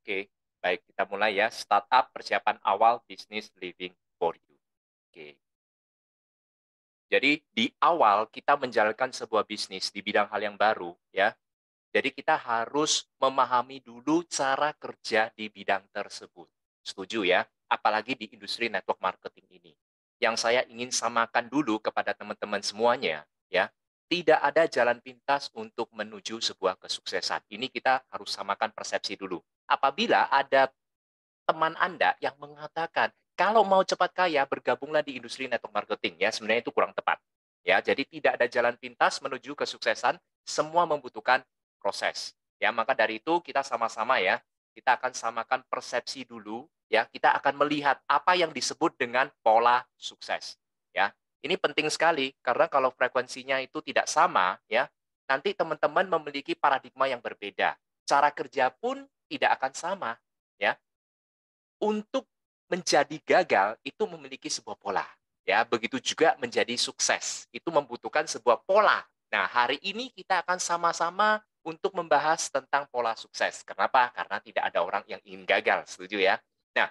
Oke, baik kita mulai ya. Startup persiapan awal bisnis living for you. Oke. Jadi di awal kita menjalankan sebuah bisnis di bidang hal yang baru ya. Jadi kita harus memahami dulu cara kerja di bidang tersebut. Setuju ya? Apalagi di industri network marketing ini. Yang saya ingin samakan dulu kepada teman-teman semuanya ya. Tidak ada jalan pintas untuk menuju sebuah kesuksesan. Ini kita harus samakan persepsi dulu. Apabila ada teman Anda yang mengatakan, kalau mau cepat kaya, bergabunglah di industri network marketing. Ya, sebenarnya itu kurang tepat. Ya, jadi tidak ada jalan pintas menuju kesuksesan, semua membutuhkan proses. Ya, maka dari itu kita sama-sama ya, kita akan samakan persepsi dulu, ya. Kita akan melihat apa yang disebut dengan pola sukses. Ya, ini penting sekali karena kalau frekuensinya itu tidak sama, ya, nanti teman-teman memiliki paradigma yang berbeda. Cara kerja pun tidak akan sama, ya. Untuk menjadi gagal itu memiliki sebuah pola, ya. Begitu juga menjadi sukses, itu membutuhkan sebuah pola. Nah, hari ini kita akan sama-sama untuk membahas tentang pola sukses. Kenapa? Karena tidak ada orang yang ingin gagal, setuju ya? Nah,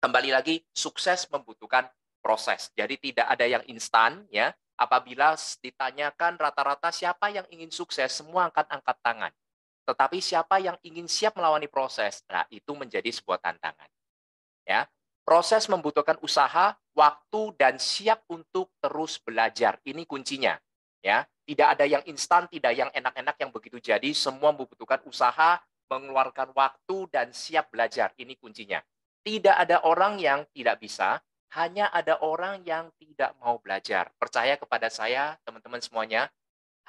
kembali lagi, sukses membutuhkan proses. Jadi tidak ada yang instan, ya. Apabila ditanyakan rata-rata siapa yang ingin sukses, semua akan angkat tangan. Tetapi siapa yang ingin siap melawani proses, nah itu menjadi sebuah tantangan. Ya. Proses membutuhkan usaha, waktu, dan siap untuk terus belajar. Ini kuncinya. Ya. Tidak ada yang instan, tidak yang enak-enak yang begitu jadi, semua membutuhkan usaha, mengeluarkan waktu, dan siap belajar. Ini kuncinya. Tidak ada orang yang tidak bisa, hanya ada orang yang tidak mau belajar. Percaya kepada saya, teman-teman semuanya,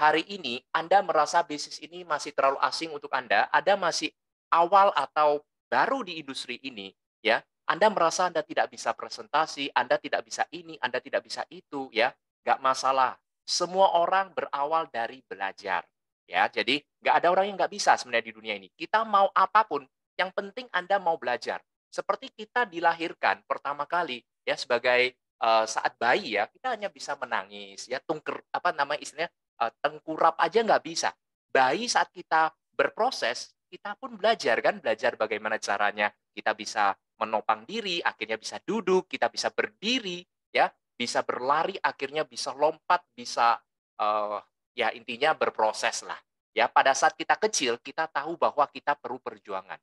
hari ini Anda merasa bisnis ini masih terlalu asing untuk Anda masih awal atau baru di industri ini, ya, Anda merasa Anda tidak bisa presentasi, Anda tidak bisa ini, Anda tidak bisa itu, ya, nggak masalah. Semua orang berawal dari belajar, ya. Jadi nggak ada orang yang nggak bisa sebenarnya di dunia ini. Kita mau apapun, yang penting Anda mau belajar. Seperti kita dilahirkan pertama kali, ya, sebagai saat bayi ya, kita hanya bisa menangis, ya, tungker apa nama istilahnya tengkurap aja nggak bisa. Bayi saat kita berproses, kita pun belajar kan, belajar bagaimana caranya kita bisa menopang diri, akhirnya bisa duduk, kita bisa berdiri, ya, bisa berlari, akhirnya bisa lompat, bisa ya intinya berproses lah. Ya, pada saat kita kecil, kita tahu bahwa kita perlu perjuangan.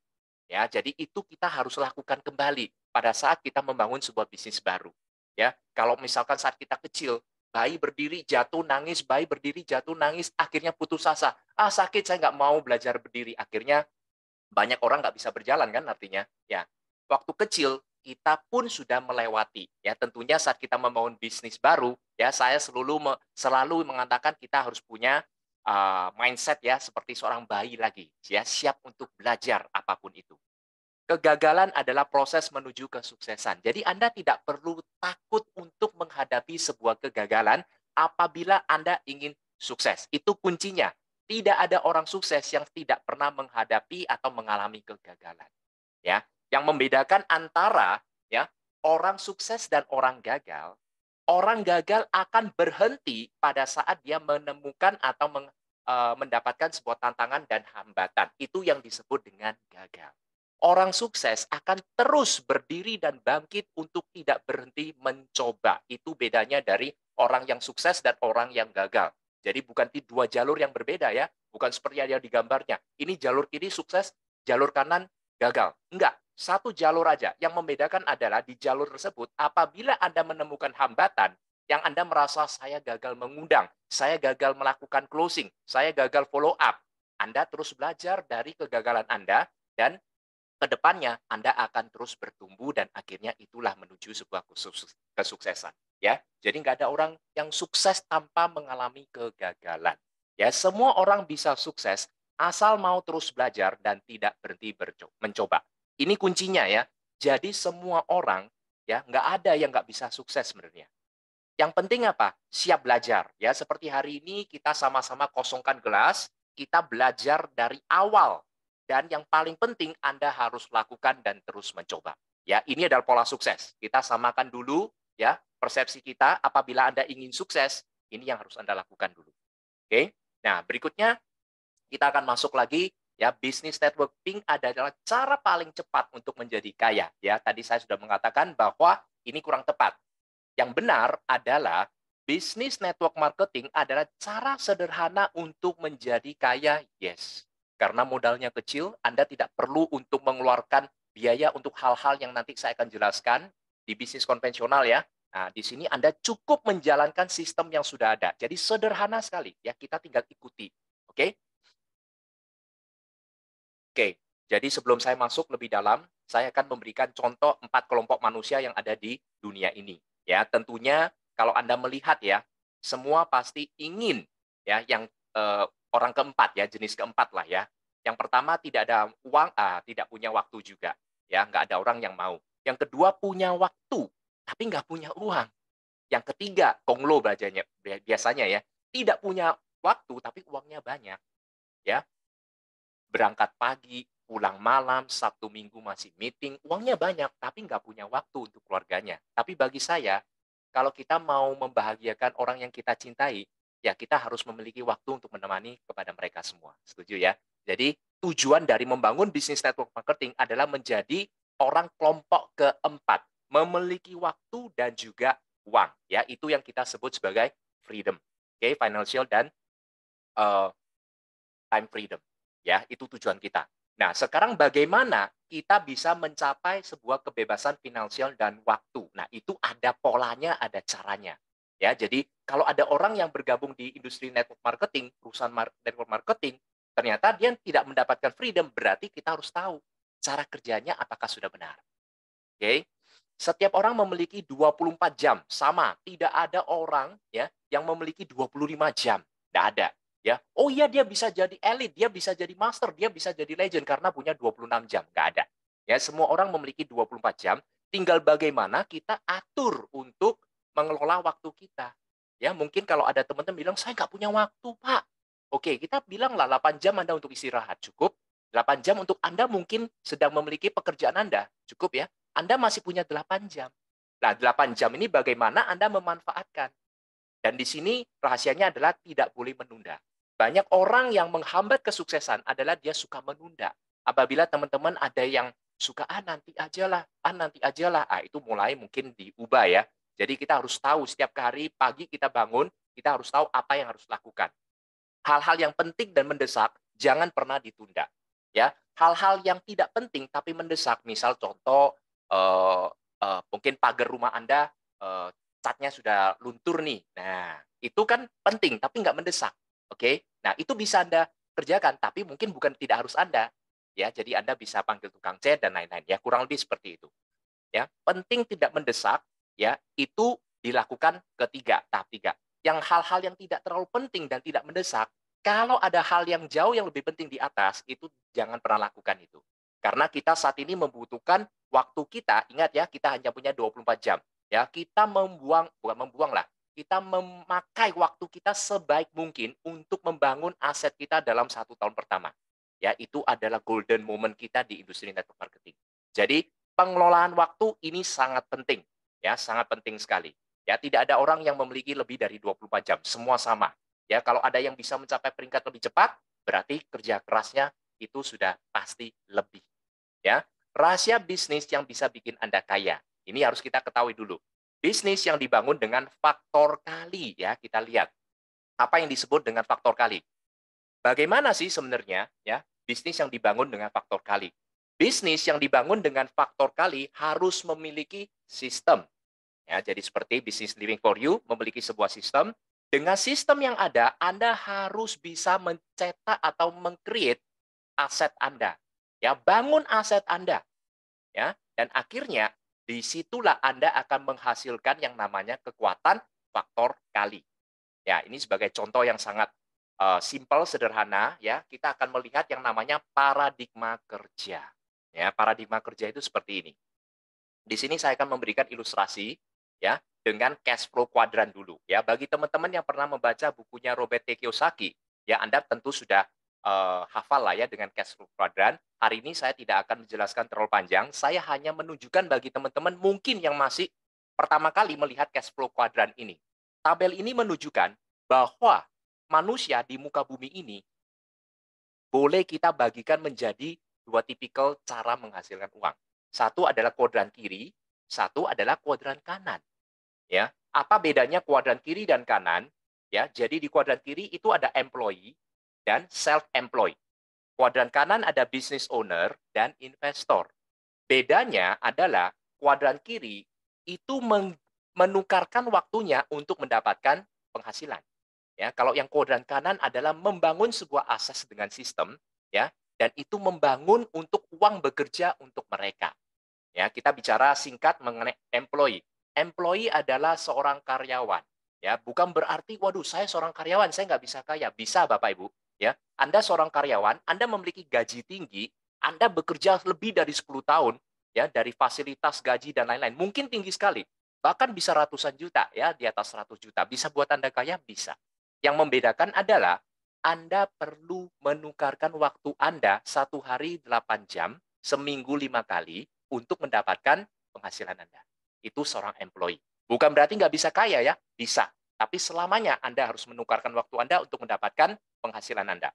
Ya, jadi itu kita harus lakukan kembali pada saat kita membangun sebuah bisnis baru. Ya, kalau misalkan saat kita kecil, bayi berdiri, jatuh, nangis, bayi berdiri, jatuh, nangis, akhirnya putus asa. Ah, sakit, saya nggak mau belajar berdiri. Akhirnya banyak orang nggak bisa berjalan kan artinya. Ya, waktu kecil kita pun sudah melewati. Ya, tentunya saat kita membangun bisnis baru, ya saya selalu mengatakan kita harus punya mindset ya seperti seorang bayi lagi. Ya, siap untuk belajar apapun itu. Kegagalan adalah proses menuju kesuksesan. Jadi Anda tidak perlu takut untuk menghadapi sebuah kegagalan apabila Anda ingin sukses. Itu kuncinya. Tidak ada orang sukses yang tidak pernah menghadapi atau mengalami kegagalan. Ya, yang membedakan antara ya orang sukses dan orang gagal akan berhenti pada saat dia menemukan atau mendapatkan sebuah tantangan dan hambatan. Itu yang disebut dengan gagal. Orang sukses akan terus berdiri dan bangkit untuk tidak berhenti mencoba. Itu bedanya dari orang yang sukses dan orang yang gagal. Jadi bukan dua jalur yang berbeda ya. Bukan seperti yang digambarnya. Ini jalur kiri sukses, jalur kanan gagal. Enggak, satu jalur aja. Yang membedakan adalah di jalur tersebut, apabila Anda menemukan hambatan, yang Anda merasa saya gagal mengundang, saya gagal melakukan closing, saya gagal follow up, Anda terus belajar dari kegagalan Anda, dan kedepannya Anda akan terus bertumbuh dan akhirnya itulah menuju sebuah kesuksesan. Ya, jadi nggak ada orang yang sukses tanpa mengalami kegagalan. Ya, semua orang bisa sukses asal mau terus belajar dan tidak berhenti mencoba. Ini kuncinya ya. Jadi semua orang ya nggak ada yang nggak bisa sukses sebenarnya. Yang penting apa? Siap belajar. Ya, seperti hari ini kita sama-sama kosongkan gelas, kita belajar dari awal. Dan yang paling penting Anda harus lakukan dan terus mencoba. Ya, ini adalah pola sukses. Kita samakan dulu ya persepsi kita apabila Anda ingin sukses, ini yang harus Anda lakukan dulu. Oke. Nah, berikutnya kita akan masuk lagi Ya, business networking adalah cara paling cepat untuk menjadi kaya. Ya, tadi saya sudah mengatakan bahwa ini kurang tepat. Yang benar adalah bisnis network marketing adalah cara sederhana untuk menjadi kaya, yes. Karena modalnya kecil, Anda tidak perlu untuk mengeluarkan biaya untuk hal-hal yang nanti saya akan jelaskan di bisnis konvensional ya. Nah, di sini Anda cukup menjalankan sistem yang sudah ada. Jadi sederhana sekali ya, kita tinggal ikuti. Oke? Oke. Jadi sebelum saya masuk lebih dalam, saya akan memberikan contoh 4 kelompok manusia yang ada di dunia ini. Ya, tentunya kalau Anda melihat ya, semua pasti ingin ya yang orang keempat ya, jenis keempat lah ya. Yang pertama tidak ada uang, tidak punya waktu juga. Ya, nggak ada orang yang mau. Yang kedua punya waktu, tapi nggak punya uang. Yang ketiga, konglo biasanya ya, tidak punya waktu tapi uangnya banyak. Ya, berangkat pagi, pulang malam, Sabtu Minggu masih meeting, uangnya banyak, tapi nggak punya waktu untuk keluarganya. Tapi bagi saya, kalau kita mau membahagiakan orang yang kita cintai, ya kita harus memiliki waktu untuk menemani kepada mereka semua. Setuju ya? Jadi tujuan dari membangun bisnis network marketing adalah menjadi orang kelompok keempat, memiliki waktu dan juga uang. Ya, itu yang kita sebut sebagai freedom. Oke, financial dan uh, time freedom. Ya, itu tujuan kita. Nah, sekarang bagaimana kita bisa mencapai sebuah kebebasan finansial dan waktu? Nah, itu ada polanya, ada caranya. Ya, jadi kalau ada orang yang bergabung di industri network marketing, perusahaan network marketing, ternyata dia tidak mendapatkan freedom, berarti kita harus tahu cara kerjanya apakah sudah benar. Oke. Okay? Setiap orang memiliki 24 jam, sama. Tidak ada orang ya yang memiliki 25 jam. Tidak ada. Ya. Oh iya dia bisa jadi elit, dia bisa jadi master, dia bisa jadi legend karena punya 26 jam. Nggak ada. Ya, semua orang memiliki 24 jam, tinggal bagaimana kita atur untuk mengelola waktu kita. Ya, mungkin kalau ada teman-teman bilang, "Saya nggak punya waktu, Pak." Oke, kita bilanglah 8 jam Anda untuk istirahat, cukup. 8 jam untuk Anda mungkin sedang memiliki pekerjaan Anda, cukup ya. Anda masih punya 8 jam. Nah, 8 jam ini bagaimana Anda memanfaatkan? Dan di sini rahasianya adalah tidak boleh menunda. Banyak orang yang menghambat kesuksesan adalah dia suka menunda. Apabila teman-teman ada yang suka, nanti ajalah, nanti ajalah. Itu mulai mungkin diubah ya. Jadi kita harus tahu setiap hari pagi kita bangun, kita harus tahu apa yang harus lakukan. Hal-hal yang penting dan mendesak jangan pernah ditunda. Ya, hal-hal yang tidak penting tapi mendesak, misal contoh eh, mungkin pagar rumah Anda catnya sudah luntur nih. Nah, itu kan penting tapi nggak mendesak. Oke. Nah, itu bisa Anda kerjakan tapi mungkin bukan tidak harus Anda. Ya, jadi Anda bisa panggil tukang cat dan lain-lain. Ya, kurang lebih seperti itu. Ya, penting tidak mendesak ya, itu dilakukan ketiga, tahap tiga. Yang hal-hal yang tidak terlalu penting dan tidak mendesak, kalau ada hal yang jauh yang lebih penting di atas, itu jangan pernah lakukan itu. Karena kita saat ini membutuhkan waktu kita, ingat ya, kita hanya punya 24 jam. Ya, kita membuang, bukan membuang lah, kita memakai waktu kita sebaik mungkin untuk membangun aset kita dalam 1 tahun pertama. Ya, itu adalah golden moment kita di industri network marketing. Jadi, pengelolaan waktu ini sangat penting, ya, sangat penting sekali. Ya, tidak ada orang yang memiliki lebih dari 24 jam, semua sama. Ya, kalau ada yang bisa mencapai peringkat lebih cepat, berarti kerja kerasnya itu sudah pasti lebih. Ya, rahasia bisnis yang bisa bikin Anda kaya. Ini harus kita ketahui dulu. Bisnis yang dibangun dengan faktor kali, ya, kita lihat. Apa yang disebut dengan faktor kali? Bagaimana sih sebenarnya ya bisnis yang dibangun dengan faktor kali? Bisnis yang dibangun dengan faktor kali harus memiliki sistem. Ya, jadi seperti bisnis Living for You memiliki sebuah sistem. Dengan sistem yang ada, Anda harus bisa mencetak atau meng-create aset Anda. Ya, bangun aset Anda. Ya, dan akhirnya disitulah Anda akan menghasilkan yang namanya kekuatan faktor kali. Ya, ini sebagai contoh yang sangat simpel, sederhana, ya. Kita akan melihat yang namanya paradigma kerja. Ya, paradigma kerja itu seperti ini. Di sini saya akan memberikan ilustrasi, ya, dengan cash flow quadrant dulu. Ya, bagi teman-teman yang pernah membaca bukunya Robert T. Kiyosaki, ya, Anda tentu sudah hafal lah ya dengan cash flow quadrant. Hari ini saya tidak akan menjelaskan terlalu panjang. Saya hanya menunjukkan bagi teman-teman mungkin yang masih pertama kali melihat cash flow quadrant ini. Tabel ini menunjukkan bahwa manusia di muka bumi ini boleh kita bagikan menjadi dua tipikal cara menghasilkan uang. Satu adalah kuadran kiri, satu adalah kuadran kanan. Ya, apa bedanya kuadran kiri dan kanan? Ya, jadi di kuadran kiri itu ada employee dan self-employed. Kuadran kanan ada business owner dan investor. Bedanya adalah kuadran kiri itu menukarkan waktunya untuk mendapatkan penghasilan. Ya, kalau yang kuadran kanan adalah membangun sebuah asas dengan sistem, ya, dan itu membangun untuk uang bekerja untuk mereka. Ya, kita bicara singkat mengenai employee. Employee adalah seorang karyawan. Ya, bukan berarti, waduh, saya seorang karyawan, saya nggak bisa kaya. Bisa, Bapak Ibu. Ya, Anda seorang karyawan, Anda memiliki gaji tinggi, Anda bekerja lebih dari 10 tahun, ya, dari fasilitas gaji dan lain-lain. Mungkin tinggi sekali, bahkan bisa ratusan juta, ya, di atas 100 juta. Bisa buat Anda kaya? Bisa. Yang membedakan adalah Anda perlu menukarkan waktu Anda 1 hari 8 jam, seminggu 5 kali, untuk mendapatkan penghasilan Anda. Itu seorang employee. Bukan berarti nggak bisa kaya ya, bisa. Tapi selamanya Anda harus menukarkan waktu Anda untuk mendapatkan penghasilan Anda.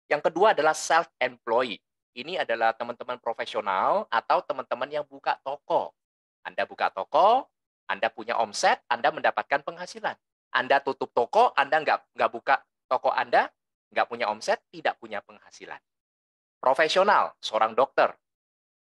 Yang kedua adalah self-employed. Ini adalah teman-teman profesional atau teman-teman yang buka toko. Anda buka toko, Anda punya omset, Anda mendapatkan penghasilan. Anda tutup toko, Anda nggak buka toko Anda, nggak punya omset, tidak punya penghasilan. Profesional, seorang dokter,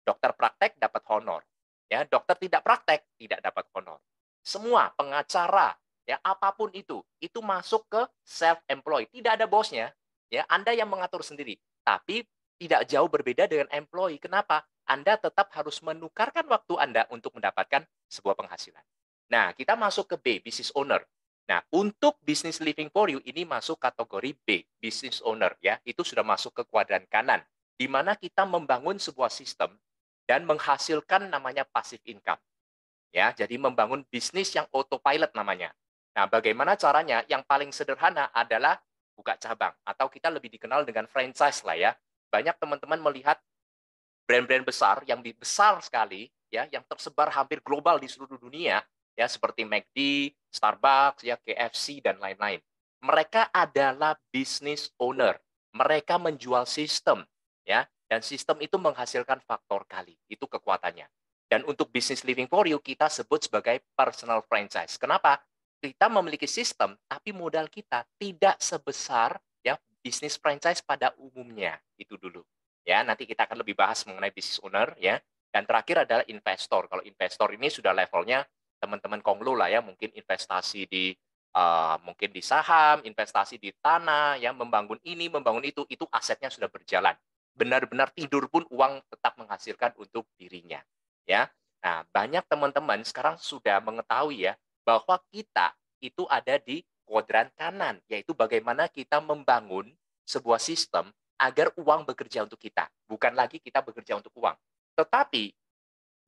dokter praktek dapat honor. Ya, dokter tidak praktek tidak dapat honor. Semua pengacara, ya apapun itu masuk ke self employed. Tidak ada bosnya, ya Anda yang mengatur sendiri. Tapi tidak jauh berbeda dengan employee. Kenapa? Anda tetap harus menukarkan waktu Anda untuk mendapatkan sebuah penghasilan. Nah, kita masuk ke B, business owner. Nah, untuk business living for you ini masuk kategori B, business owner ya. Itu sudah masuk ke kuadran kanan di mana kita membangun sebuah sistem dan menghasilkan namanya passive income. Ya, jadi membangun bisnis yang autopilot namanya. Nah, bagaimana caranya? Yang paling sederhana adalah buka cabang atau kita lebih dikenal dengan franchise lah ya. Banyak teman-teman melihat brand-brand besar yang besar sekali ya, yang tersebar hampir global di seluruh dunia ya seperti McD, Starbucks, ya KFC dan lain-lain. Mereka adalah business owner. Mereka menjual sistem ya, dan sistem itu menghasilkan faktor kali. Itu kekuatannya. Dan untuk business living for you kita sebut sebagai personal franchise. Kenapa? Kita memiliki sistem tapi modal kita tidak sebesar ya bisnis franchise pada umumnya. Itu dulu. Ya, nanti kita akan lebih bahas mengenai business owner ya. Dan terakhir adalah investor. Kalau investor ini sudah levelnya teman-teman konglo lah ya, mungkin investasi di mungkin di saham, investasi di tanah, ya membangun ini, membangun itu asetnya sudah berjalan. Benar-benar tidur pun uang tetap menghasilkan untuk dirinya. Ya, nah banyak teman-teman sekarang sudah mengetahui ya bahwa kita itu ada di kuadran kanan, yaitu bagaimana kita membangun sebuah sistem agar uang bekerja untuk kita, bukan lagi kita bekerja untuk uang. Tetapi,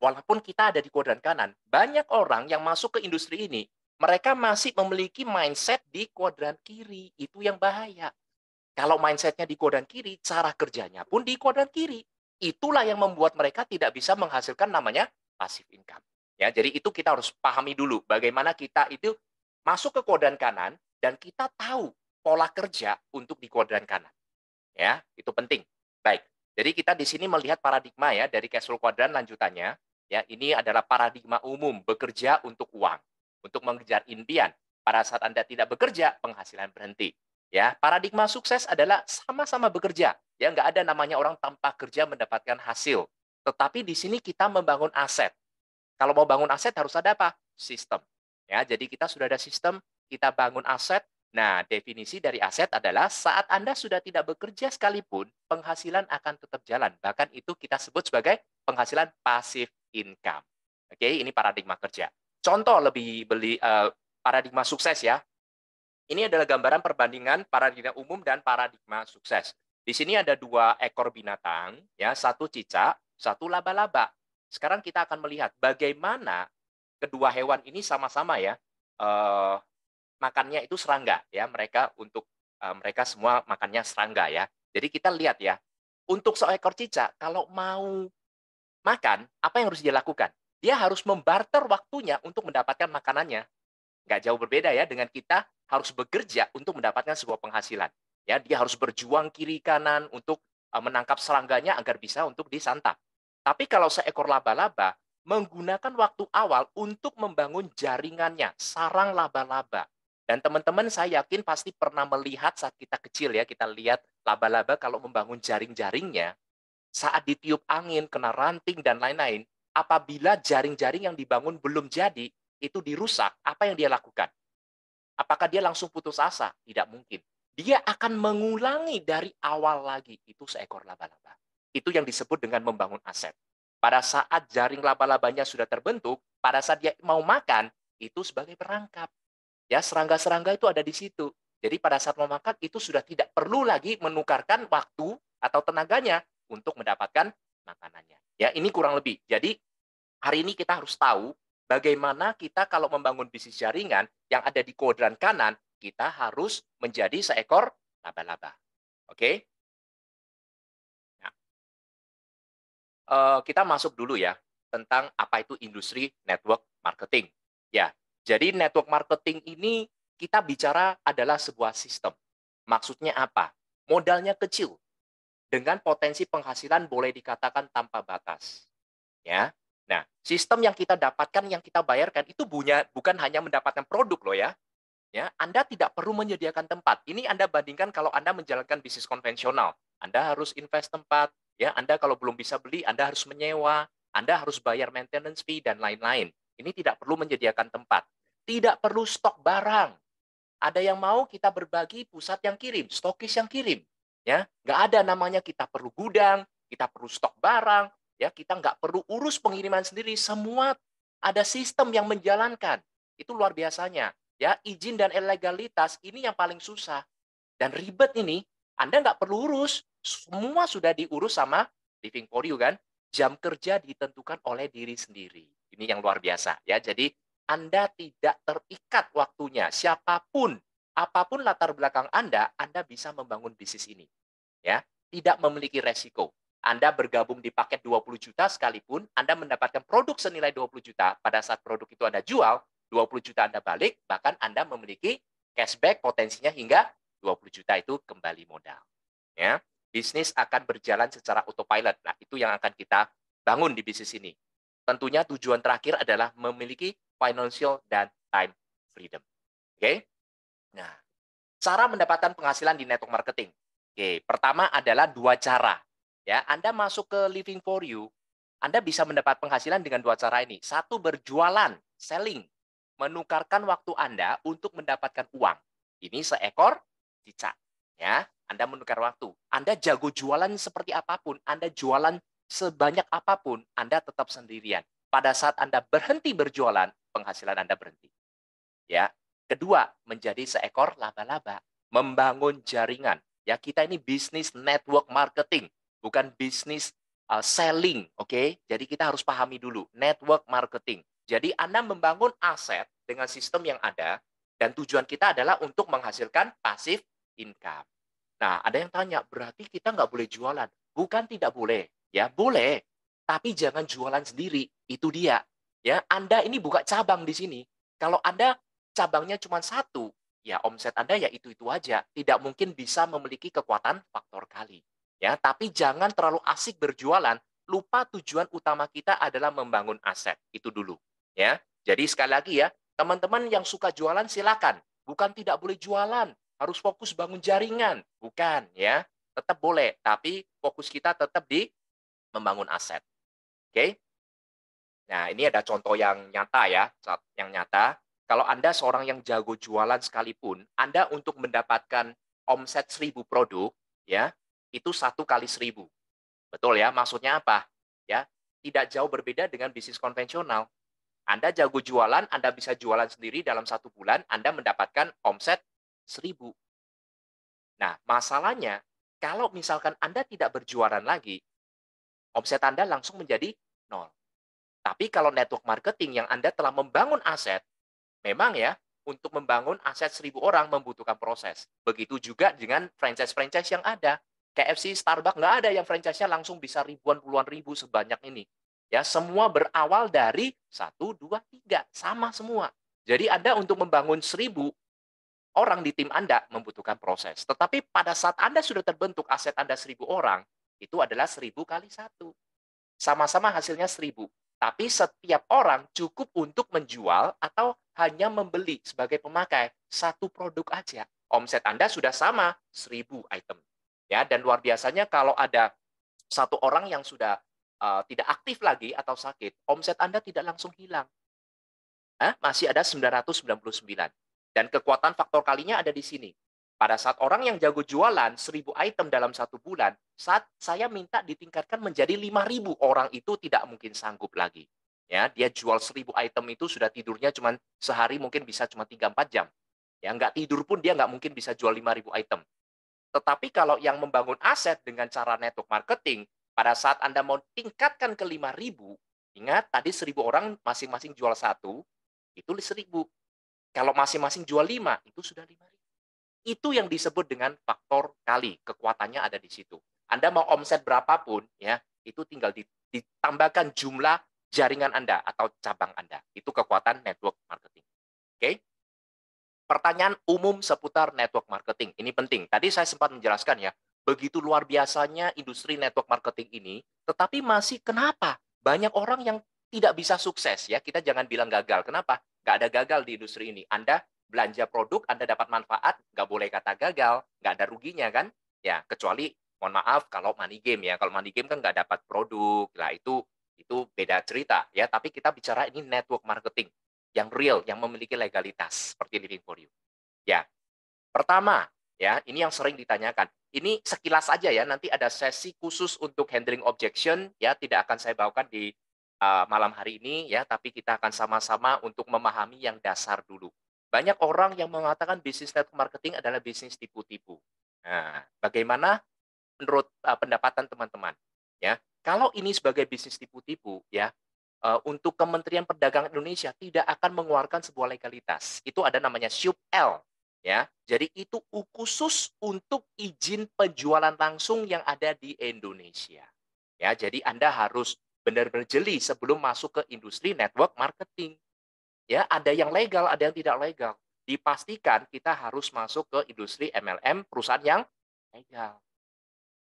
walaupun kita ada di kuadran kanan, banyak orang yang masuk ke industri ini, mereka masih memiliki mindset di kuadran kiri. Itu yang bahaya. Kalau mindsetnya di kuadran kiri, cara kerjanya pun di kuadran kiri. Itulah yang membuat mereka tidak bisa menghasilkan namanya passive income. Ya, jadi itu kita harus pahami dulu bagaimana kita itu masuk ke kuadran kanan dan kita tahu pola kerja untuk di kuadran kanan. Ya, itu penting. Baik. Jadi kita di sini melihat paradigma ya dari cash flow quadrant lanjutannya. Ya, ini adalah paradigma umum bekerja untuk uang, untuk mengejar impian. Pada saat Anda tidak bekerja, penghasilan berhenti. Ya, paradigma sukses adalah sama-sama bekerja. Ya, nggak ada namanya orang tanpa kerja mendapatkan hasil. Tetapi di sini kita membangun aset. Kalau mau bangun aset harus ada apa? Sistem. Ya, jadi kita sudah ada sistem, kita bangun aset. Nah, definisi dari aset adalah saat Anda sudah tidak bekerja sekalipun, penghasilan akan tetap jalan. Bahkan itu kita sebut sebagai penghasilan passive income. Oke, ini paradigma kerja. Contoh paradigma sukses ya. Ini adalah gambaran perbandingan paradigma umum dan paradigma sukses. Di sini ada 2 ekor binatang, ya, satu cicak, satu laba-laba. Sekarang kita akan melihat bagaimana kedua hewan ini sama-sama ya makannya itu serangga ya. Mereka semua makannya serangga ya. Jadi kita lihat ya, untuk seekor cicak kalau mau makan, apa yang harus dia lakukan? Dia harus membarter waktunya untuk mendapatkan makanannya. Nggak jauh berbeda ya dengan kita harus bekerja untuk mendapatkan sebuah penghasilan. Ya, dia harus berjuang kiri kanan untuk menangkap serangganya agar bisa untuk disantap. Tapi kalau seekor laba-laba menggunakan waktu awal untuk membangun jaringannya, sarang laba-laba. Dan teman-teman saya yakin pasti pernah melihat saat kita kecil ya, kita lihat laba-laba kalau membangun jaring-jaringnya, saat ditiup angin, kena ranting dan lain-lain, apabila jaring-jaring yang dibangun belum jadi, itu dirusak, apa yang dia lakukan? Apakah dia langsung putus asa? Tidak mungkin. Dia akan mengulangi dari awal lagi. Itu seekor laba-laba. Itu yang disebut dengan membangun aset. Pada saat jaring laba-labanya sudah terbentuk, pada saat dia mau makan, itu sebagai perangkap. Ya, serangga-serangga itu ada di situ. Jadi pada saat mau makan, itu sudah tidak perlu lagi menukarkan waktu atau tenaganya untuk mendapatkan makanannya. Ya, ini kurang lebih. Jadi hari ini kita harus tahu bagaimana kita kalau membangun bisnis jaringan yang ada di kuadran kanan, kita harus menjadi seekor laba-laba. Oke? Nah, kita masuk dulu ya tentang apa itu industri network marketing. Ya, jadi network marketing ini kita bicara adalah sebuah sistem. Maksudnya apa? Modalnya kecil dengan potensi penghasilan boleh dikatakan tanpa batas. Ya. Nah, sistem yang kita dapatkan, yang kita bayarkan itu bukan hanya mendapatkan produk loh ya. Ya, Anda tidak perlu menyediakan tempat. Ini Anda bandingkan kalau Anda menjalankan bisnis konvensional. Anda harus invest tempat, ya. Anda kalau belum bisa beli, Anda harus menyewa, Anda harus bayar maintenance fee dan lain-lain. Ini tidak perlu menyediakan tempat. Tidak perlu stok barang. Ada yang mau kita berbagi pusat yang kirim, stokis yang kirim. Ya, nggak ada namanya kita perlu gudang, kita perlu stok barang, ya kita nggak perlu urus pengiriman sendiri. Semua ada sistem yang menjalankan. Itu luar biasanya. Ya, izin dan legalitas ini yang paling susah dan ribet ini. Anda nggak perlu urus, semua sudah diurus sama Living for You kan. Jam kerja ditentukan oleh diri sendiri. Ini yang luar biasa ya. Jadi anda tidak terikat waktunya. Siapapun, apapun latar belakang Anda bisa membangun bisnis ini. Ya, tidak memiliki resiko. Anda bergabung di paket 20 juta sekalipun, Anda mendapatkan produk senilai 20 juta. Pada saat produk itu Anda jual, 20 juta Anda balik, bahkan Anda memiliki cashback potensinya hingga 20 juta itu kembali modal. Ya, bisnis akan berjalan secara autopilot. Nah, itu yang akan kita bangun di bisnis ini. Tentunya tujuan terakhir adalah memiliki financial dan time freedom. Oke? Nah, cara mendapatkan penghasilan di network marketing. Oke, pertama adalah dua cara. Ya, Anda masuk ke Living for You, Anda bisa mendapat penghasilan dengan dua cara ini. Satu, berjualan, selling, menukarkan waktu Anda untuk mendapatkan uang. Ini seekor cicak. Ya, Anda menukar waktu. Anda jago jualan seperti apapun, Anda jualan sebanyak apapun, Anda tetap sendirian. Pada saat Anda berhenti berjualan, penghasilan Anda berhenti. Ya. Kedua, menjadi seekor laba-laba, membangun jaringan. Ya, kita ini bisnis network marketing, bukan bisnis selling, oke? Jadi kita harus pahami dulu network marketing. Jadi Anda membangun aset dengan sistem yang ada dan tujuan kita adalah untuk menghasilkan passive income. Nah, ada yang tanya, berarti kita nggak boleh jualan? Bukan tidak boleh, ya boleh, tapi jangan jualan sendiri. Itu dia. Ya, Anda ini buka cabang di sini. Kalau Anda cabangnya cuma satu, ya omset Anda ya itu-itu aja. Tidak mungkin bisa memiliki kekuatan faktor kali. Ya, tapi jangan terlalu asik berjualan, lupa tujuan utama kita adalah membangun aset. Itu dulu. Ya. Jadi sekali lagi ya, teman-teman yang suka jualan silakan. Bukan tidak boleh jualan, harus fokus bangun jaringan. Bukan ya. Tetap boleh, tapi fokus kita tetap di membangun aset. Oke? Nah, ini ada contoh yang nyata ya, yang nyata. Kalau Anda seorang yang jago jualan sekalipun, Anda untuk mendapatkan omset 1.000 produk, ya, itu 1 kali 1.000. Betul ya? Maksudnya apa? Ya, tidak jauh berbeda dengan bisnis konvensional. Anda jago jualan, Anda bisa jualan sendiri dalam 1 bulan, Anda mendapatkan omset 1.000. Nah, masalahnya, kalau misalkan Anda tidak berjualan lagi, omset Anda langsung menjadi nol. Tapi kalau network marketing yang Anda telah membangun aset, memang ya, untuk membangun aset 1.000 orang membutuhkan proses. Begitu juga dengan franchise-franchise yang ada. KFC, Starbucks, nggak ada yang franchise-nya langsung bisa ribuan, puluhan ribu sebanyak ini. Ya, semua berawal dari 1, 2, 3. Sama semua. Jadi Anda untuk membangun 1.000 orang di tim Anda membutuhkan proses. Tetapi pada saat Anda sudah terbentuk aset Anda 1.000 orang, itu adalah 1.000 kali 1. Sama-sama hasilnya 1.000. Tapi setiap orang cukup untuk menjual atau hanya membeli sebagai pemakai satu produk aja. Omset Anda sudah sama 1.000 item. Ya, dan luar biasanya kalau ada satu orang yang sudah tidak aktif lagi atau sakit, omset Anda tidak langsung hilang. Masih ada 999. Dan kekuatan faktor kalinya ada di sini. Pada saat orang yang jago jualan 1.000 item dalam 1 bulan, saat saya minta ditingkatkan menjadi 5.000, orang itu tidak mungkin sanggup lagi. Ya, dia jual 1.000 item itu sudah tidurnya cuma sehari mungkin bisa cuma 3-4 jam. Ya, nggak tidur pun dia nggak mungkin bisa jual 5.000 item. Tetapi kalau yang membangun aset dengan cara network marketing, pada saat Anda mau tingkatkan ke 5.000, ingat tadi 1.000 orang masing-masing jual satu, itu 1.000. Kalau masing-masing jual 5, itu sudah 5.000. Itu yang disebut dengan faktor kali, kekuatannya ada di situ. Anda mau omset berapapun, ya, itu tinggal ditambahkan jumlah jaringan Anda atau cabang Anda. Itu kekuatan network marketing. Oke? Pertanyaan umum seputar network marketing, ini penting. Tadi saya sempat menjelaskan ya, begitu luar biasanya industri network marketing ini, tetapi masih kenapa banyak orang yang tidak bisa sukses ya, kita jangan bilang gagal. Kenapa? Nggak ada gagal di industri ini. Anda belanja produk, Anda dapat manfaat, nggak boleh kata gagal, nggak ada ruginya kan? Ya, kecuali mohon maaf kalau money game ya. Kalau money game kan nggak dapat produk, lah itu beda cerita ya. Tapi kita bicara ini network marketing yang real, yang memiliki legalitas seperti Living for You. Ya, pertama, ya, ini yang sering ditanyakan. Ini sekilas aja ya, nanti ada sesi khusus untuk handling objection, ya, tidak akan saya bawakan di malam hari ini, ya, tapi kita akan sama-sama untuk memahami yang dasar dulu. Banyak orang yang mengatakan bisnis network marketing adalah bisnis tipu-tipu. Nah, bagaimana menurut pendapatan teman-teman? Ya, kalau ini sebagai bisnis tipu-tipu, ya, untuk Kementerian Perdagangan Indonesia tidak akan mengeluarkan sebuah legalitas. Itu ada namanya SUP-L, ya. Jadi itu khusus untuk izin penjualan langsung yang ada di Indonesia. Ya, jadi Anda harus benar-benar jeli sebelum masuk ke industri network marketing. Ya, ada yang legal, ada yang tidak legal. Dipastikan kita harus masuk ke industri MLM perusahaan yang legal.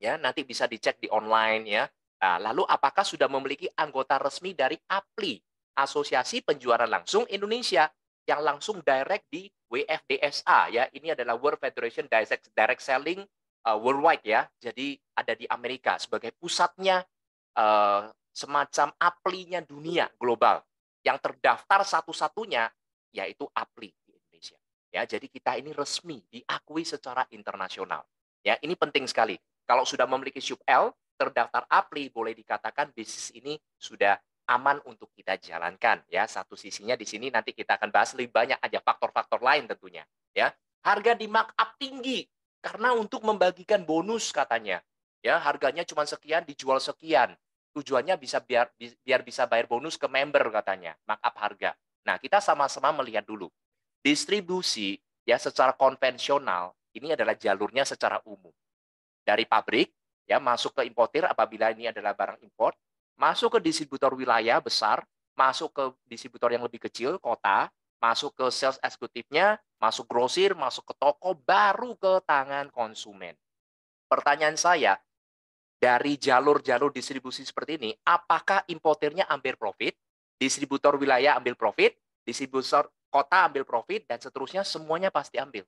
Ya, nanti bisa dicek di online ya. Nah, lalu apakah sudah memiliki anggota resmi dari APLI, Asosiasi Penjualan Langsung Indonesia, yang langsung direct di WFDSA ya. Ini adalah World Federation Direct Selling Worldwide ya. Jadi ada di Amerika sebagai pusatnya semacam APLI-nya dunia global. Yang terdaftar satu-satunya yaitu APLI di Indonesia. Ya, jadi kita ini resmi diakui secara internasional. Ya, ini penting sekali. Kalau sudah memiliki SUP-L, terdaftar APLI, boleh dikatakan bisnis ini sudah aman untuk kita jalankan. Ya, satu sisinya di sini nanti kita akan bahas lebih banyak aja faktor-faktor lain tentunya. Ya, harga di markup tinggi karena untuk membagikan bonus katanya. Ya, harganya cuma sekian, dijual sekian. Tujuannya bisa biar bisa bayar bonus ke member katanya, markup harga. Nah, kita sama-sama melihat dulu. Distribusi ya secara konvensional ini adalah jalurnya secara umum dari pabrik ya masuk ke importir apabila ini adalah barang import, masuk ke distributor wilayah besar, masuk ke distributor yang lebih kecil kota, masuk ke sales eksekutifnya, masuk grosir, masuk ke toko, baru ke tangan konsumen. Pertanyaan saya, dari jalur-jalur distribusi seperti ini, apakah importirnya ambil profit, distributor wilayah ambil profit, distributor kota ambil profit, dan seterusnya semuanya pasti ambil.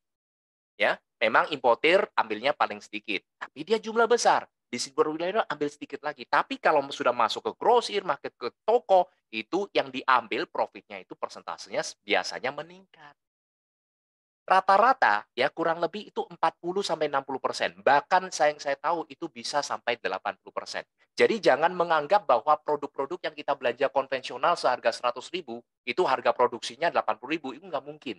Ya, memang importir ambilnya paling sedikit, tapi dia jumlah besar. Distributor wilayah ambil sedikit lagi. Tapi kalau sudah masuk ke grosir, market ke toko, itu yang diambil profitnya itu persentasenya biasanya meningkat. Rata-rata ya kurang lebih itu 40-60%. Bahkan saya tahu itu bisa sampai 80%. Jadi jangan menganggap bahwa produk-produk yang kita belanja konvensional seharga 100.000 itu harga produksinya 80.000, itu nggak mungkin.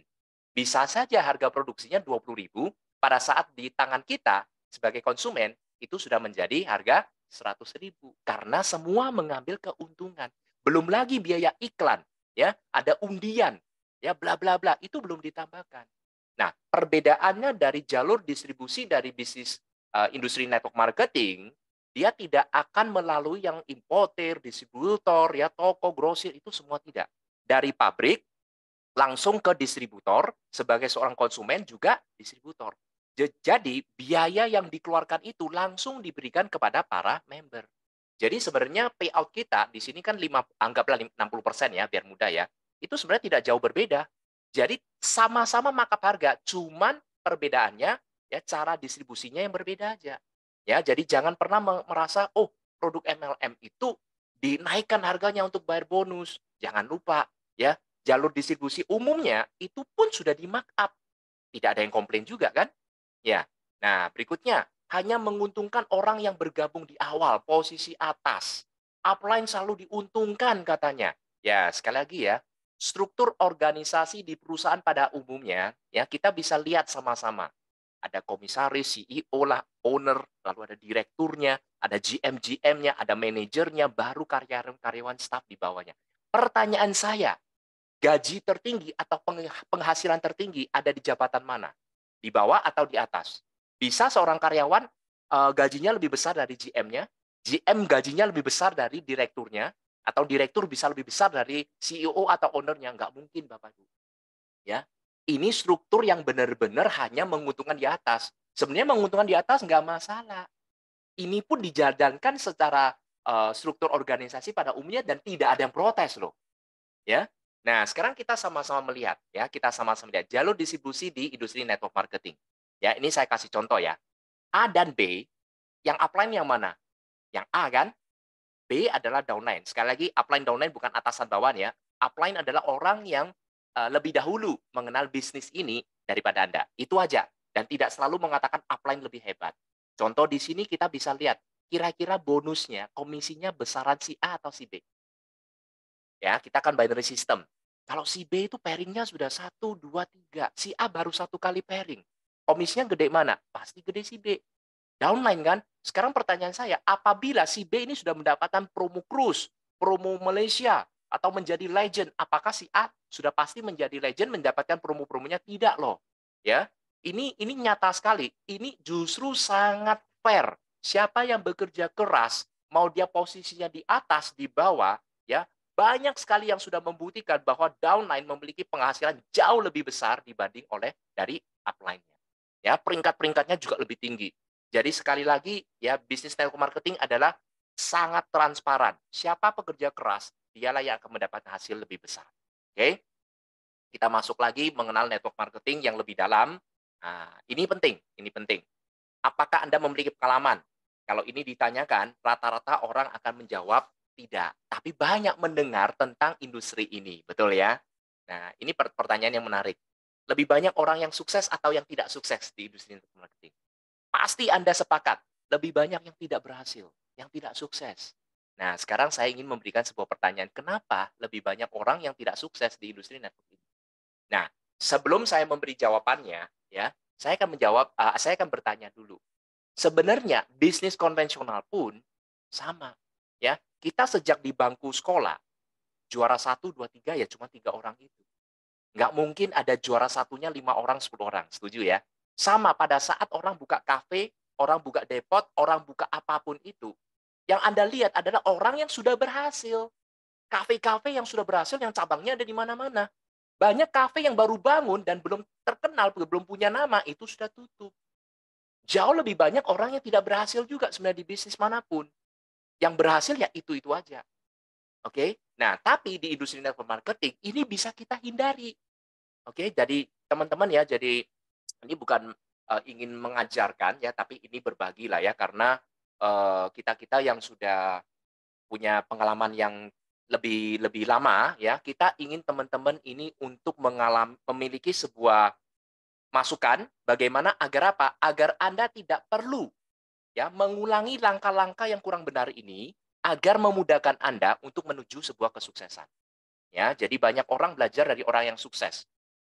Bisa saja harga produksinya 20.000, pada saat di tangan kita sebagai konsumen itu sudah menjadi harga 100.000 karena semua mengambil keuntungan. Belum lagi biaya iklan, ya, ada undian, ya bla bla bla, itu belum ditambahkan. Nah, perbedaannya dari jalur distribusi dari bisnis industri network marketing, dia tidak akan melalui yang importer, distributor, ya toko, grosir, itu semua tidak. Dari pabrik, langsung ke distributor, sebagai seorang konsumen juga distributor. Jadi biaya yang dikeluarkan itu langsung diberikan kepada para member. Jadi sebenarnya payout kita di sini kan anggaplah 60% ya biar mudah ya. Itu sebenarnya tidak jauh berbeda. Jadi sama-sama markup harga, cuman perbedaannya ya cara distribusinya yang berbeda aja. Ya, jadi jangan pernah merasa oh produk MLM itu dinaikkan harganya untuk bayar bonus. Jangan lupa ya, jalur distribusi umumnya itu pun sudah di-markup. Tidak ada yang komplain juga kan? Ya. Nah, berikutnya, hanya menguntungkan orang yang bergabung di awal, posisi atas. Upline selalu diuntungkan katanya. Ya, sekali lagi ya, struktur organisasi di perusahaan pada umumnya, ya kita bisa lihat sama-sama. Ada komisaris, CEO lah, owner, lalu ada direkturnya, ada GM-GM-nya, ada manajernya, baru karyawan-karyawan staff di bawahnya. Pertanyaan saya, gaji tertinggi atau penghasilan tertinggi ada di jabatan mana? Di bawah atau di atas? Bisa seorang karyawan gajinya lebih besar dari GM-nya, GM gajinya lebih besar dari direkturnya, atau direktur bisa lebih besar dari CEO atau owner-nya. Nggak mungkin, Bapak Ibu. Ya, ini struktur yang benar-benar hanya menguntungkan di atas. Sebenarnya menguntungkan di atas nggak masalah. Ini pun dijalankan secara struktur organisasi pada umumnya dan tidak ada yang protes loh. Ya. Nah, sekarang kita sama-sama melihat ya, kita sama-sama lihat jalur distribusi di industri network marketing. Ya, ini saya kasih contoh ya. A dan B, yang upline yang mana? Yang A kan? B adalah downline. Sekali lagi, upline downline bukan atasan bawahan ya. Upline adalah orang yang lebih dahulu mengenal bisnis ini daripada Anda. Itu aja. Dan tidak selalu mengatakan upline lebih hebat. Contoh di sini kita bisa lihat, kira-kira bonusnya, komisinya besaran si A atau si B. Ya, kita kan binary system. Kalau si B itu pairing-nya sudah 1, 2, 3, si A baru 1 kali pairing. Komisinya gede mana? Pasti gede si B. Downline kan? Sekarang pertanyaan saya, apabila si B ini sudah mendapatkan promo cruise, promo Malaysia, atau menjadi legend, apakah si A sudah pasti menjadi legend mendapatkan promo-promonya? Tidak loh. Ya, ini nyata sekali. Ini justru sangat fair. Siapa yang bekerja keras, mau dia posisinya di atas, di bawah, ya, banyak sekali yang sudah membuktikan bahwa downline memiliki penghasilan jauh lebih besar dibanding oleh dari upline-nya. Ya, peringkat-peringkatnya juga lebih tinggi. Jadi sekali lagi ya bisnis network marketing adalah sangat transparan. Siapa pekerja keras, dialah yang akan mendapat hasil lebih besar. Oke, kita masuk lagi mengenal network marketing yang lebih dalam. Nah, ini penting, ini penting. Apakah Anda memiliki pengalaman? Kalau ini ditanyakan, rata-rata orang akan menjawab tidak. Tapi banyak mendengar tentang industri ini, betul ya? Nah, ini pertanyaan yang menarik. Lebih banyak orang yang sukses atau yang tidak sukses di industri network marketing? Pasti Anda sepakat, lebih banyak yang tidak berhasil, yang tidak sukses. Nah, sekarang saya ingin memberikan sebuah pertanyaan, kenapa lebih banyak orang yang tidak sukses di industri network ini? Nah, sebelum saya memberi jawabannya, ya, saya akan bertanya dulu. Sebenarnya bisnis konvensional pun sama, ya. Kita sejak di bangku sekolah, juara 1, 2, 3 ya cuma 3 orang itu. Nggak mungkin ada juara satunya 5 orang, 10 orang, setuju ya? Sama pada saat orang buka kafe, orang buka depot, orang buka apapun itu, yang Anda lihat adalah orang yang sudah berhasil. Kafe-kafe yang sudah berhasil, yang cabangnya ada di mana-mana. Banyak kafe yang baru bangun dan belum terkenal, belum punya nama, itu sudah tutup. Jauh lebih banyak orang yang tidak berhasil juga sebenarnya di bisnis manapun. Yang berhasil ya itu-itu aja. Oke? Nah, tapi di industri network marketing, ini bisa kita hindari. Oke, jadi teman-teman ya, jadi ini bukan ingin mengajarkan ya, tapi ini berbagi lah ya, karena kita-kita yang sudah punya pengalaman yang lebih lebih lama ya, kita ingin teman-teman ini untuk memiliki sebuah masukan bagaimana agar apa? Agar Anda tidak perlu ya mengulangi langkah-langkah yang kurang benar ini agar memudahkan Anda untuk menuju sebuah kesuksesan. Ya, jadi banyak orang belajar dari orang yang sukses.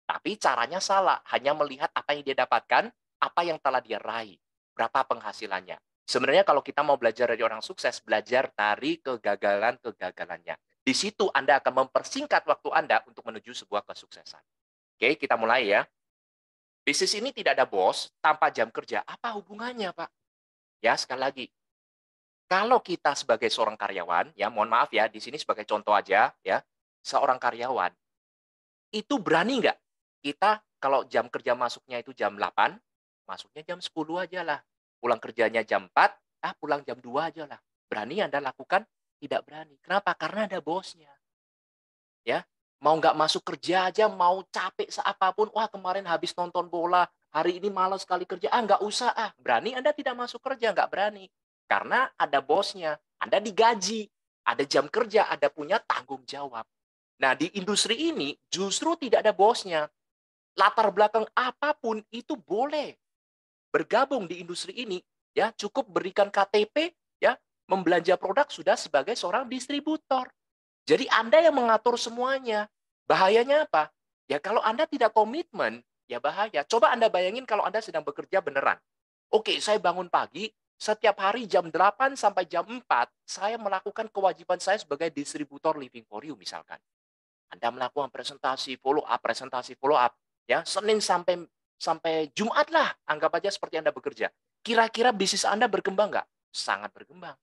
Tapi caranya salah, hanya melihat apa yang dia dapatkan, apa yang telah dia raih, berapa penghasilannya. Sebenarnya kalau kita mau belajar dari orang sukses, belajar dari kegagalan-kegagalannya. Di situ Anda akan mempersingkat waktu Anda untuk menuju sebuah kesuksesan. Oke, kita mulai ya. Bisnis ini tidak ada bos tanpa jam kerja. Apa hubungannya, Pak? Ya, sekali lagi. Kalau kita sebagai seorang karyawan, ya mohon maaf ya, di sini sebagai contoh aja, ya, seorang karyawan Itu berani nggak kita kalau jam kerja masuknya itu jam 8, masuknya jam 10 aja lah. Pulang kerjanya jam 4, pulang jam 2 aja lah. Berani Anda lakukan? Tidak berani. Kenapa? Karena ada bosnya. Ya, mau nggak masuk kerja aja, mau capek seapapun, "Wah, kemarin habis nonton bola, hari ini malas sekali kerja." Nggak usah ah." Berani Anda tidak masuk kerja? Nggak berani. Karena ada bosnya, Anda digaji, ada jam kerja, Anda punya tanggung jawab. Nah, di industri ini justru tidak ada bosnya. Latar belakang apapun itu boleh bergabung di industri ini, ya, cukup berikan KTP, ya, membelanja produk sudah sebagai seorang distributor. Jadi Anda yang mengatur semuanya. Bahayanya apa? Ya kalau Anda tidak komitmen, ya bahaya. Coba Anda bayangin kalau Anda sedang bekerja beneran. Oke, saya bangun pagi, setiap hari jam 8 sampai jam 4, saya melakukan kewajiban saya sebagai distributor Living for You misalkan. Anda melakukan presentasi follow up, ya, Senin sampai sampai Jumat lah, anggap aja seperti Anda bekerja. Kira-kira bisnis Anda berkembang nggak? Sangat berkembang.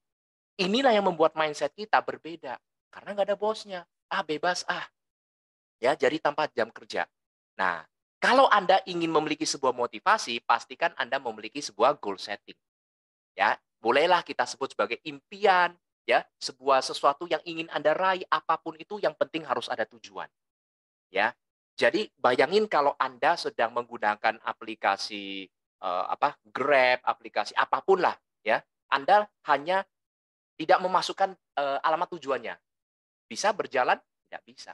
Inilah yang membuat mindset kita berbeda. Karena nggak ada bosnya. Bebas ya, jadi tanpa jam kerja. Nah, kalau Anda ingin memiliki sebuah motivasi, pastikan Anda memiliki sebuah goal setting. Ya, bolehlah kita sebut sebagai impian, ya, sebuah sesuatu yang ingin Anda raih, apapun itu yang penting harus ada tujuan. Ya. Jadi bayangin kalau Anda sedang menggunakan aplikasi, Grab, aplikasi apapun lah, ya. Anda hanya tidak memasukkan, alamat tujuannya. Bisa berjalan? Tidak bisa.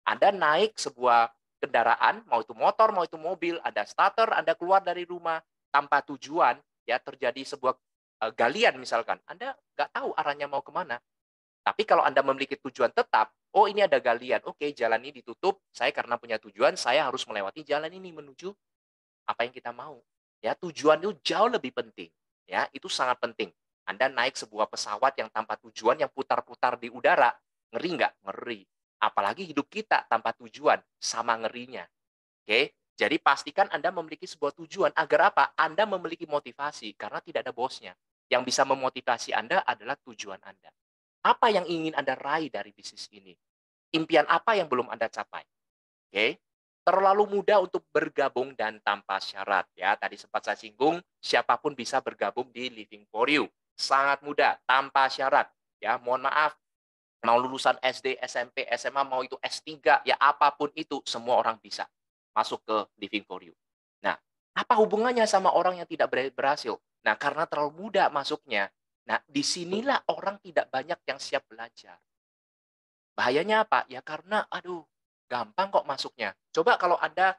Anda naik sebuah kendaraan, mau itu motor, mau itu mobil, ada starter, Anda keluar dari rumah tanpa tujuan, ya terjadi sebuah, galian misalkan, Anda nggak tahu arahnya mau kemana. Tapi kalau Anda memiliki tujuan tetap, "Oh ini ada galian, oke jalan ini ditutup, saya karena punya tujuan, saya harus melewati jalan ini menuju apa yang kita mau." Ya, tujuan itu jauh lebih penting, ya, itu sangat penting. Anda naik sebuah pesawat yang tanpa tujuan, yang putar-putar di udara, ngeri nggak? Ngeri. Apalagi hidup kita tanpa tujuan, sama ngerinya, oke? Jadi pastikan Anda memiliki sebuah tujuan, agar apa? Anda memiliki motivasi, karena tidak ada bosnya. Yang bisa memotivasi Anda adalah tujuan Anda. Apa yang ingin Anda raih dari bisnis ini? Impian apa yang belum Anda capai? Oke. Terlalu mudah untuk bergabung dan tanpa syarat ya. Tadi sempat saya singgung, siapapun bisa bergabung di Living for You. Sangat mudah, tanpa syarat. Ya, mohon maaf, mau lulusan SD, SMP, SMA, mau itu S3, ya apapun itu, semua orang bisa masuk ke Living for You. Nah, apa hubungannya sama orang yang tidak berhasil? Nah, karena terlalu mudah masuknya, nah disinilah orang tidak banyak yang siap belajar. Bahayanya apa? Ya karena, aduh, gampang kok masuknya. Coba kalau Anda,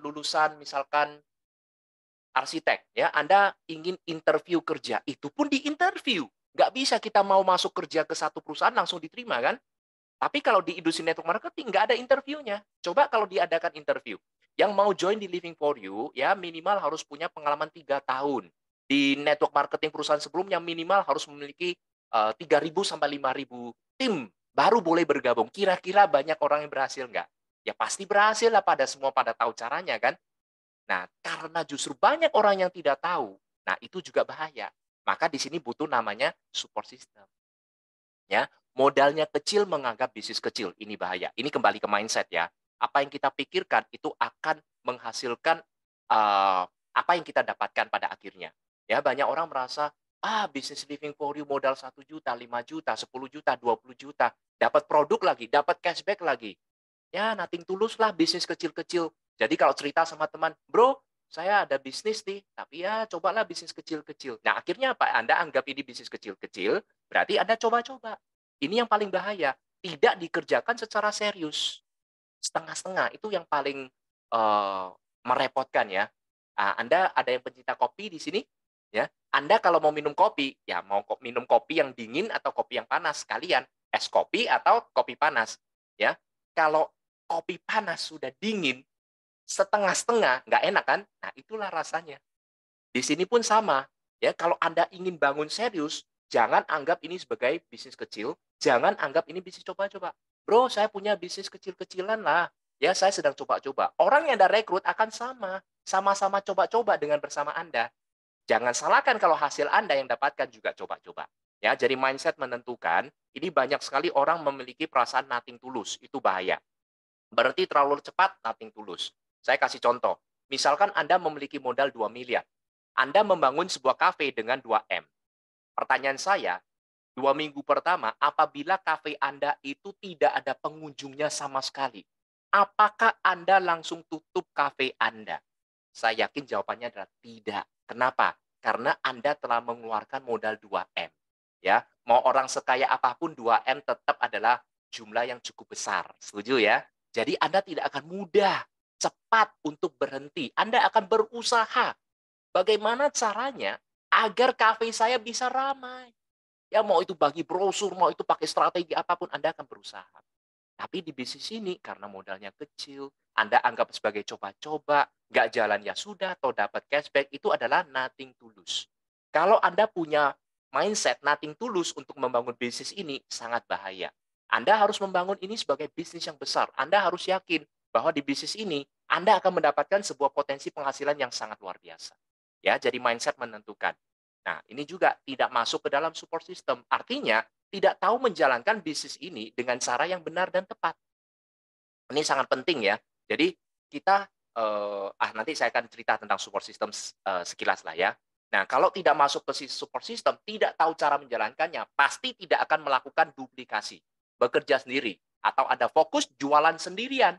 lulusan misalkan arsitek, ya, Anda ingin interview kerja, itu pun di-interview. Nggak bisa kita mau masuk kerja ke satu perusahaan langsung diterima kan? Tapi kalau di industri network marketing nggak ada interviewnya. Coba kalau diadakan interview, yang mau join di Living for You, ya minimal harus punya pengalaman 3 tahun. Di network marketing perusahaan sebelumnya minimal harus memiliki, 3.000 sampai 5.000 tim, baru boleh bergabung. Kira-kira banyak orang yang berhasil nggak? Ya pasti berhasil lah, pada tahu caranya kan? Nah, karena justru banyak orang yang tidak tahu, nah itu juga bahaya. Maka di sini butuh namanya support system. Ya, modalnya kecil menganggap bisnis kecil, ini bahaya. Ini kembali ke mindset ya. Apa yang kita pikirkan itu akan menghasilkan, apa yang kita dapatkan pada akhirnya. Ya, banyak orang merasa, bisnis Living for You modal 1 juta, 5 juta, 10 juta, 20 juta, dapat produk lagi, dapat cashback lagi. Ya, nothing tulus lah bisnis kecil-kecil. Jadi kalau cerita sama teman, "Bro, saya ada bisnis nih, tapi ya cobalah bisnis kecil-kecil." Nah, akhirnya apa? Anda anggap ini bisnis kecil-kecil, berarti Anda coba-coba. Ini yang paling bahaya, tidak dikerjakan secara serius. Setengah-setengah, itu yang paling, merepotkan ya. Anda ada yang pencinta kopi di sini? Ya. Anda kalau mau minum kopi, ya mau minum kopi yang dingin atau kopi yang panas sekalian, es kopi atau kopi panas, ya. Kalau kopi panas sudah dingin, setengah-setengah, nggak enak kan? Nah, itulah rasanya. Di sini pun sama, ya, kalau Anda ingin bangun serius, jangan anggap ini sebagai bisnis kecil, jangan anggap ini bisnis coba-coba. "Bro, saya punya bisnis kecil-kecilan lah, ya saya sedang coba-coba." Orang yang Anda rekrut akan sama, sama-sama coba-coba dengan bersama Anda. Jangan salahkan kalau hasil Anda yang dapatkan juga coba-coba. Ya, jadi mindset menentukan, ini banyak sekali orang memiliki perasaan nothing tulus, itu bahaya. Berhenti terlalu cepat, nothing tulus. Saya kasih contoh. Misalkan Anda memiliki modal 2 miliar. Anda membangun sebuah kafe dengan 2M. Pertanyaan saya, 2 minggu pertama, apabila kafe Anda itu tidak ada pengunjungnya sama sekali, apakah Anda langsung tutup kafe Anda? Saya yakin jawabannya adalah tidak. Kenapa? Karena Anda telah mengeluarkan modal 2M. Ya, mau orang sekaya apapun 2M tetap adalah jumlah yang cukup besar. Setuju ya? Jadi Anda tidak akan mudah, cepat untuk berhenti. Anda akan berusaha. Bagaimana caranya agar kafe saya bisa ramai? Ya mau itu bagi brosur, mau itu pakai strategi apapun Anda akan berusaha. Tapi di bisnis ini karena modalnya kecil, Anda anggap sebagai coba-coba, nggak jalan ya sudah, atau dapat cashback, itu adalah nothing tulus. Kalau Anda punya mindset nothing tulus untuk membangun bisnis ini, sangat bahaya. Anda harus membangun ini sebagai bisnis yang besar. Anda harus yakin bahwa di bisnis ini, Anda akan mendapatkan sebuah potensi penghasilan yang sangat luar biasa. Ya, jadi mindset menentukan. Nah, ini juga tidak masuk ke dalam support system. Artinya, tidak tahu menjalankan bisnis ini dengan cara yang benar dan tepat. Ini sangat penting ya. Jadi kita, nanti saya akan cerita tentang support system sekilas lah ya. Nah, kalau tidak masuk ke support system, tidak tahu cara menjalankannya, pasti tidak akan melakukan duplikasi, bekerja sendiri, atau ada fokus jualan sendirian.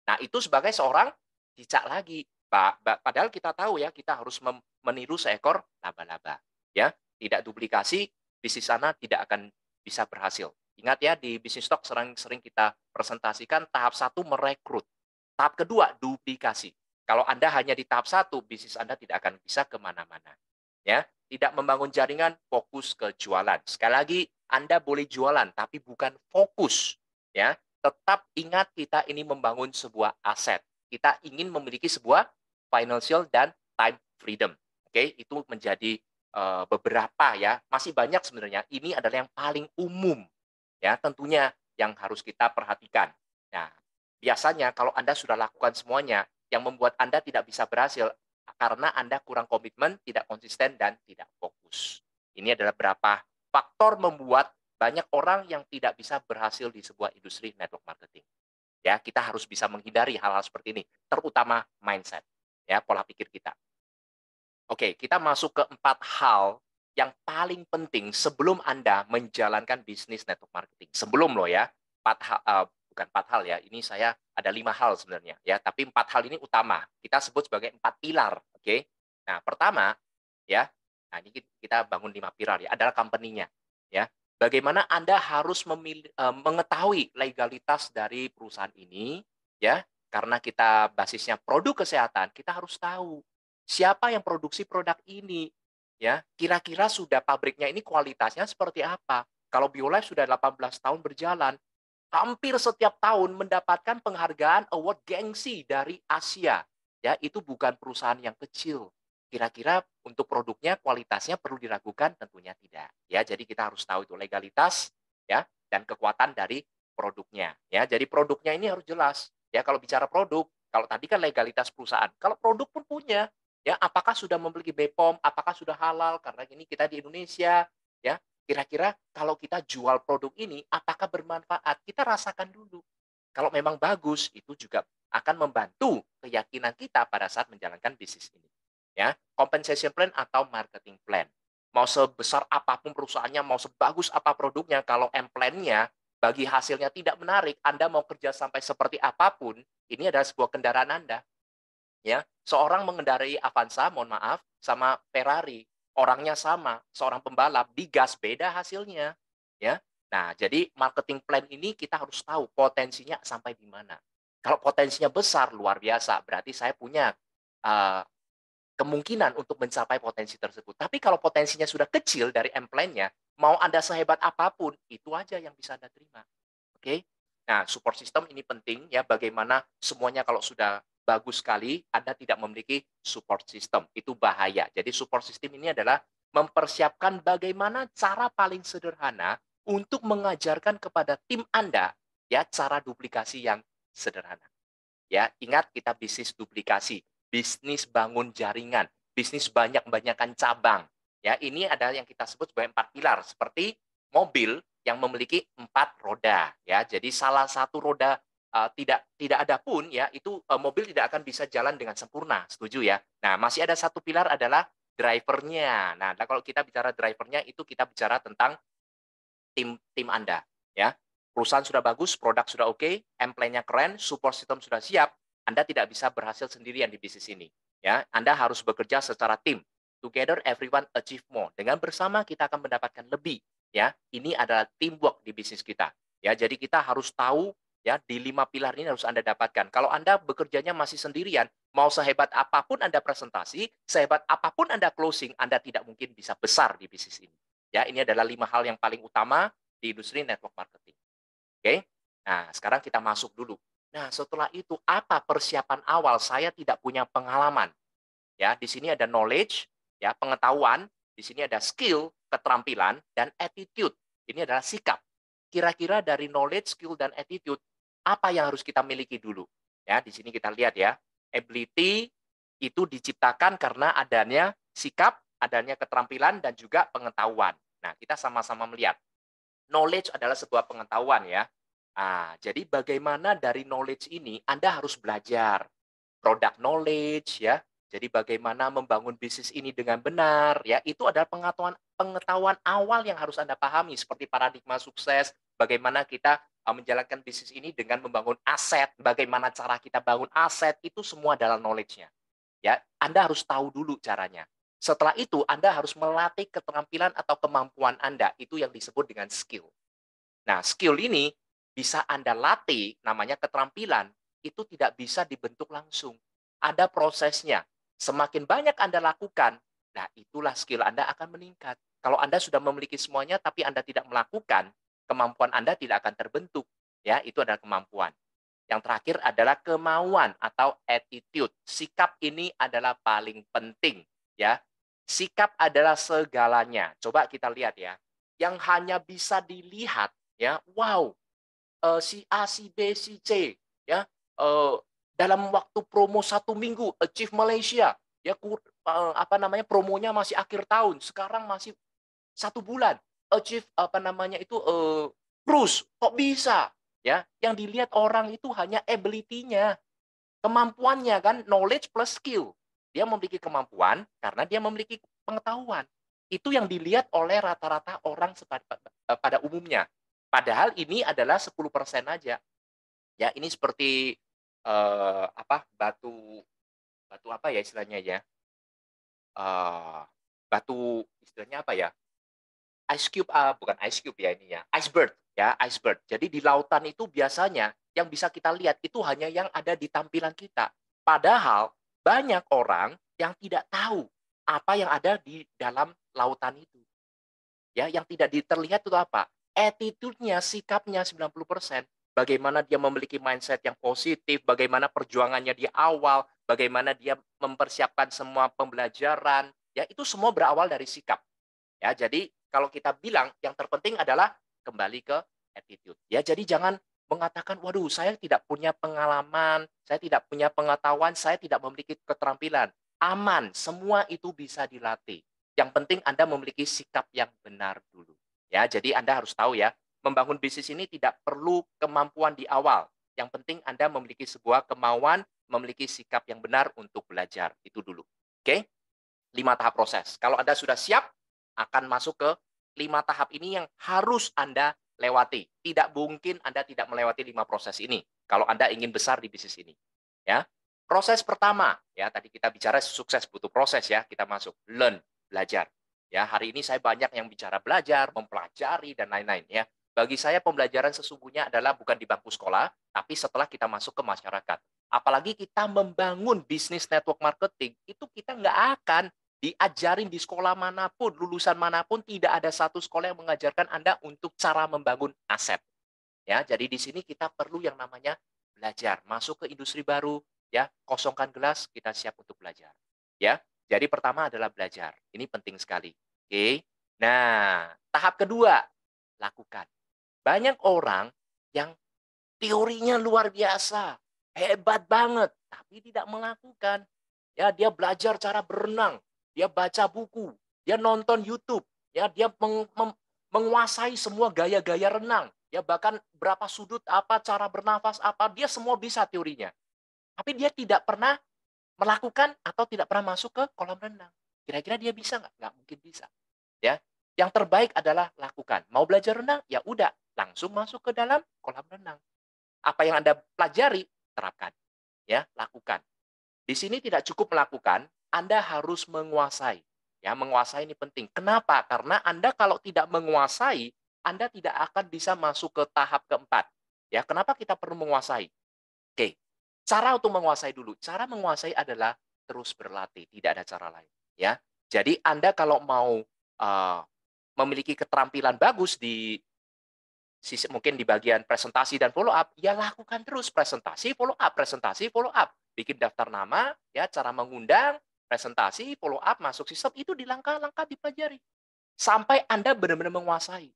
Nah, itu sebagai seorang cicak lagi. Padahal kita tahu ya, kita harus meniru seekor laba-laba. Ya, tidak duplikasi, bisnis sana tidak akan bisa berhasil. Ingat ya, di bisnis stock sering-sering kita presentasikan tahap satu merekrut. Tahap kedua, duplikasi. Kalau Anda hanya di tahap satu, bisnis Anda tidak akan bisa kemana-mana. Ya, tidak membangun jaringan, fokus ke jualan. Sekali lagi, Anda boleh jualan, tapi bukan fokus. Ya, tetap ingat kita ini membangun sebuah aset. Kita ingin memiliki sebuah financial dan time freedom. Oke, itu menjadi beberapa ya, masih banyak sebenarnya. Ini adalah yang paling umum ya, tentunya yang harus kita perhatikan. Nah, biasanya kalau Anda sudah lakukan semuanya, yang membuat Anda tidak bisa berhasil karena Anda kurang komitmen, tidak konsisten dan tidak fokus. Ini adalah beberapa faktor membuat banyak orang yang tidak bisa berhasil di sebuah industri network marketing. Ya, kita harus bisa menghindari hal-hal seperti ini, terutama mindset, ya, pola pikir kita. Oke, kita masuk ke 4 hal yang paling penting sebelum Anda menjalankan bisnis network marketing. Sebelum loh ya, 4 hal, bukan 4 hal ya, ini saya ada 5 hal sebenarnya ya, tapi 4 hal ini utama. Kita sebut sebagai 4 pilar, oke. Nah, pertama ya, nah ini kita bangun 5 pilar ya, adalah company-nya ya. Bagaimana Anda harus mengetahui legalitas dari perusahaan ini ya, karena kita basisnya produk kesehatan, kita harus tahu siapa yang produksi produk ini, ya. Kira-kira sudah pabriknya ini kualitasnya seperti apa? Kalau BioLife sudah 18 tahun berjalan, hampir setiap tahun mendapatkan penghargaan award gengsi dari Asia. Ya, itu bukan perusahaan yang kecil. Kira-kira untuk produknya kualitasnya perlu diragukan? Tentunya tidak. Ya, jadi kita harus tahu itu legalitas ya dan kekuatan dari produknya. Ya, jadi produknya ini harus jelas. Ya, kalau bicara produk, kalau tadi kan legalitas perusahaan. Kalau produk pun punya, ya apakah sudah memiliki BPOM, apakah sudah halal karena ini kita di Indonesia, ya. Kira-kira kalau kita jual produk ini, apakah bermanfaat? Kita rasakan dulu. Kalau memang bagus, itu juga akan membantu keyakinan kita pada saat menjalankan bisnis ini. Ya, compensation plan atau marketing plan. Mau sebesar apapun perusahaannya, mau sebagus apa produknya, kalau M-plan-nya bagi hasilnya tidak menarik, Anda mau kerja sampai seperti apapun, ini adalah sebuah kendaraan Anda. Ya, seorang mengendarai Avanza, mohon maaf, sama Ferrari, orangnya sama, seorang pembalap, digas beda hasilnya, ya. Nah, jadi marketing plan ini kita harus tahu potensinya sampai di mana. Kalau potensinya besar, luar biasa, berarti saya punya eee, kemungkinan untuk mencapai potensi tersebut. Tapi kalau potensinya sudah kecil dari M-plan-nya, mau Anda sehebat apapun, itu aja yang bisa Anda terima. Oke. Nah, support system ini penting ya, bagaimana semuanya kalau sudah bagus sekali, Anda tidak memiliki support system, itu bahaya. Jadi support system ini adalah mempersiapkan bagaimana cara paling sederhana untuk mengajarkan kepada tim Anda ya cara duplikasi yang sederhana. Ya, ingat kita bisnis duplikasi, bisnis bangun jaringan, bisnis banyak-banyakan cabang. Ya, ini adalah yang kita sebut sebagai 4 pilar seperti mobil yang memiliki 4 roda ya. Jadi salah satu roda tidak ada pun ya, itu mobil tidak akan bisa jalan dengan sempurna, setuju ya? Nah, masih ada satu pilar adalah driver-nya. Nah, kalau kita bicara driver-nya itu kita bicara tentang tim tim Anda, ya. Perusahaan sudah bagus, produk sudah oke, plan-nya keren, support system sudah siap, Anda tidak bisa berhasil sendirian di bisnis ini, ya. Anda harus bekerja secara tim. Together everyone achieve more. Dengan bersama kita akan mendapatkan lebih, ya. Ini adalah teamwork di bisnis kita, ya. Jadi kita harus tahu ya di 5 pilar ini harus Anda dapatkan. Kalau Anda bekerjanya masih sendirian, mau sehebat apapun Anda presentasi, sehebat apapun Anda closing, Anda tidak mungkin bisa besar di bisnis ini. Ya, ini adalah 5 hal yang paling utama di industri network marketing. Oke? Nah, sekarang kita masuk dulu. Nah, setelah itu apa persiapan awal? Saya tidak punya pengalaman. Ya, di sini ada knowledge, ya, pengetahuan, di sini ada skill, keterampilan, dan attitude. Ini adalah sikap. Kira-kira dari knowledge, skill, dan attitude, apa yang harus kita miliki dulu? Ya, di sini kita lihat ya. Ability itu diciptakan karena adanya sikap, adanya keterampilan, dan juga pengetahuan. Nah, kita sama-sama melihat. Knowledge adalah sebuah pengetahuan ya. Jadi bagaimana dari knowledge ini Anda harus belajar product knowledge ya. Jadi bagaimana membangun bisnis ini dengan benar ya. Itu adalah pengetahuan pengetahuan awal yang harus Anda pahami seperti paradigma sukses, bagaimana kita menjalankan bisnis ini dengan membangun aset, bagaimana cara kita bangun aset, itu semua adalah knowledge-nya. Ya, Anda harus tahu dulu caranya. Setelah itu Anda harus melatih keterampilan atau kemampuan Anda, itu yang disebut dengan skill. Nah, skill ini bisa Anda latih, namanya keterampilan, itu tidak bisa dibentuk langsung. Ada prosesnya. Semakin banyak Anda lakukan, nah itulah skill Anda akan meningkat. Kalau Anda sudah memiliki semuanya tapi Anda tidak melakukan, kemampuan Anda tidak akan terbentuk. Ya, itu adalah kemampuan. Yang terakhir adalah kemauan atau attitude. Sikap ini adalah paling penting, ya. Sikap adalah segalanya. Coba kita lihat ya. Yang hanya bisa dilihat ya, wow, si A, si B, si C, ya, dalam waktu promo 1 minggu achieve Malaysia, ya, apa namanya, promonya masih akhir tahun, sekarang masih 1 bulan, achieve apa namanya itu, cruise, kok bisa? Ya, yang dilihat orang itu hanya ability-nya, kemampuannya kan, knowledge plus skill. Dia memiliki kemampuan karena dia memiliki pengetahuan. Itu yang dilihat oleh rata-rata orang pada umumnya. Padahal ini adalah 10% aja. Ya, ini seperti, apa, batu batu apa ya istilahnya ya, eee, batu istilahnya apa ya, ice cube, bukan ice cube ya ini ya, iceberg. Jadi di lautan itu biasanya yang bisa kita lihat itu hanya yang ada di tampilan kita. Padahal banyak orang yang tidak tahu apa yang ada di dalam lautan itu. Ya, yang tidak terlihat itu apa? Attitude-nya, sikapnya 90%. Bagaimana dia memiliki mindset yang positif, bagaimana perjuangannya di awal, bagaimana dia mempersiapkan semua pembelajaran, ya itu semua berawal dari sikap. Ya, jadi kalau kita bilang yang terpenting adalah kembali ke attitude. Ya, jadi jangan mengatakan, "Waduh, saya tidak punya pengalaman, saya tidak punya pengetahuan, saya tidak memiliki keterampilan." Aman, semua itu bisa dilatih. Yang penting Anda memiliki sikap yang benar dulu. Ya, jadi Anda harus tahu ya, membangun bisnis ini tidak perlu kemampuan di awal. Yang penting Anda memiliki sebuah kemauan, memiliki sikap yang benar untuk belajar. Itu dulu. Oke? 5 tahap proses. Kalau Anda sudah siap, akan masuk ke 5 tahap ini yang harus Anda lewati. Tidak mungkin Anda tidak melewati 5 proses ini, kalau Anda ingin besar di bisnis ini. Ya. Proses pertama, ya tadi kita bicara sukses butuh proses ya, kita masuk learn, belajar. Ya, hari ini saya banyak yang bicara belajar, mempelajari dan lain-lain ya. Bagi saya pembelajaran sesungguhnya adalah bukan di bangku sekolah, tapi setelah kita masuk ke masyarakat. Apalagi kita membangun bisnis network marketing, itu kita nggak akan diajarin di sekolah manapun, lulusan manapun, tidak ada satu sekolah yang mengajarkan Anda untuk cara membangun aset. Ya, jadi di sini kita perlu yang namanya belajar, masuk ke industri baru, ya, kosongkan gelas, kita siap untuk belajar. Ya, jadi pertama adalah belajar. Ini penting sekali. Oke. Nah, tahap kedua, lakukan. Banyak orang yang teorinya luar biasa, hebat banget, tapi tidak melakukan. Ya, dia belajar cara berenang, dia baca buku, dia nonton YouTube, ya, dia menguasai semua gaya-gaya renang, ya bahkan berapa sudut apa, cara bernafas apa, dia semua bisa teorinya. Tapi dia tidak pernah melakukan atau tidak pernah masuk ke kolam renang. Kira-kira dia bisa nggak? Nggak mungkin bisa. Ya, yang terbaik adalah lakukan. Mau belajar renang? Ya udah, langsung masuk ke dalam kolam renang. Apa yang Anda pelajari, terapkan. Ya, lakukan. Di sini tidak cukup melakukan, Anda harus menguasai. Ya, menguasai ini penting. Kenapa? Karena Anda kalau tidak menguasai, Anda tidak akan bisa masuk ke tahap keempat. Ya, kenapa kita perlu menguasai? Oke, cara untuk menguasai dulu. Cara menguasai adalah terus berlatih, tidak ada cara lain. Ya, jadi Anda kalau mau memiliki keterampilan bagus di sisi mungkin di bagian presentasi dan follow up, ya lakukan terus presentasi, follow up, presentasi, follow up. Bikin daftar nama, ya cara mengundang, presentasi, follow up, masuk sistem, itu di langkah-langkah dipelajari. Sampai Anda benar-benar menguasai.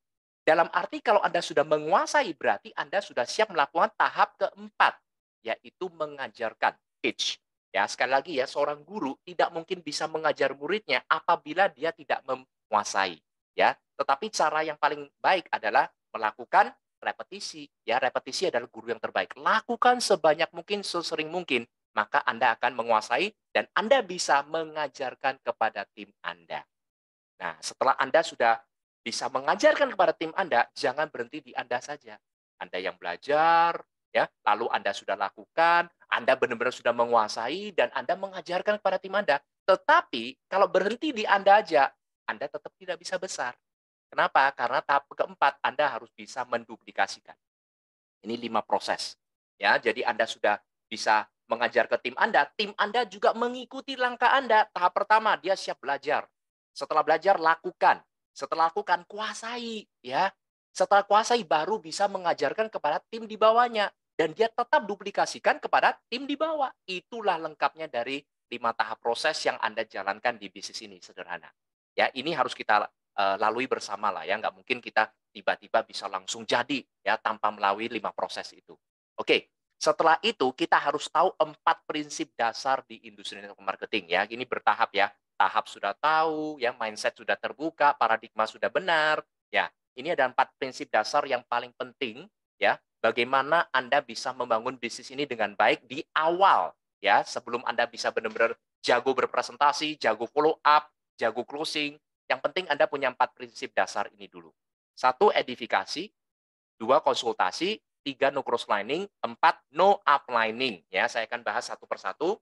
Dalam arti kalau Anda sudah menguasai, berarti Anda sudah siap melakukan tahap keempat, yaitu mengajarkan, teach. Ya, sekali lagi ya, seorang guru tidak mungkin bisa mengajar muridnya apabila dia tidak menguasai. Ya, tetapi cara yang paling baik adalah melakukan repetisi. Ya, repetisi adalah guru yang terbaik. Lakukan sebanyak mungkin, sesering mungkin, maka Anda akan menguasai dan Anda bisa mengajarkan kepada tim Anda. Nah, setelah Anda sudah bisa mengajarkan kepada tim Anda, jangan berhenti di Anda saja. Anda yang belajar, ya, lalu Anda sudah lakukan, Anda benar-benar sudah menguasai, dan Anda mengajarkan kepada tim Anda. Tetapi, kalau berhenti di Anda aja, Anda tetap tidak bisa besar. Kenapa? Karena tahap keempat, Anda harus bisa menduplikasikan. Ini 5 proses. Ya, jadi Anda sudah bisa mengajar ke tim Anda juga mengikuti langkah Anda. Tahap pertama, dia siap belajar. Setelah belajar, lakukan. Setelah lakukan, kuasai. Ya, setelah kuasai, baru bisa mengajarkan kepada tim di bawahnya. Dan dia tetap duplikasikan kepada tim di bawah. Itulah lengkapnya dari 5 tahap proses yang Anda jalankan di bisnis ini, sederhana. Ya, ini harus kita lalui bersama lah ya. Nggak mungkin kita tiba-tiba bisa langsung jadi ya tanpa melalui 5 proses itu. Oke, setelah itu kita harus tahu 4 prinsip dasar di industri network marketing ya. Ini bertahap ya. Tahap sudah tahu, ya mindset sudah terbuka, paradigma sudah benar. Ya, ini ada 4 prinsip dasar yang paling penting ya. Bagaimana Anda bisa membangun bisnis ini dengan baik di awal ya, sebelum Anda bisa benar-benar jago berpresentasi, jago follow up, jago closing. Yang penting Anda punya 4 prinsip dasar ini dulu. 1, edifikasi. 2, konsultasi. 3, no cross-lining. 4, no uplining. Ya, saya akan bahas satu persatu.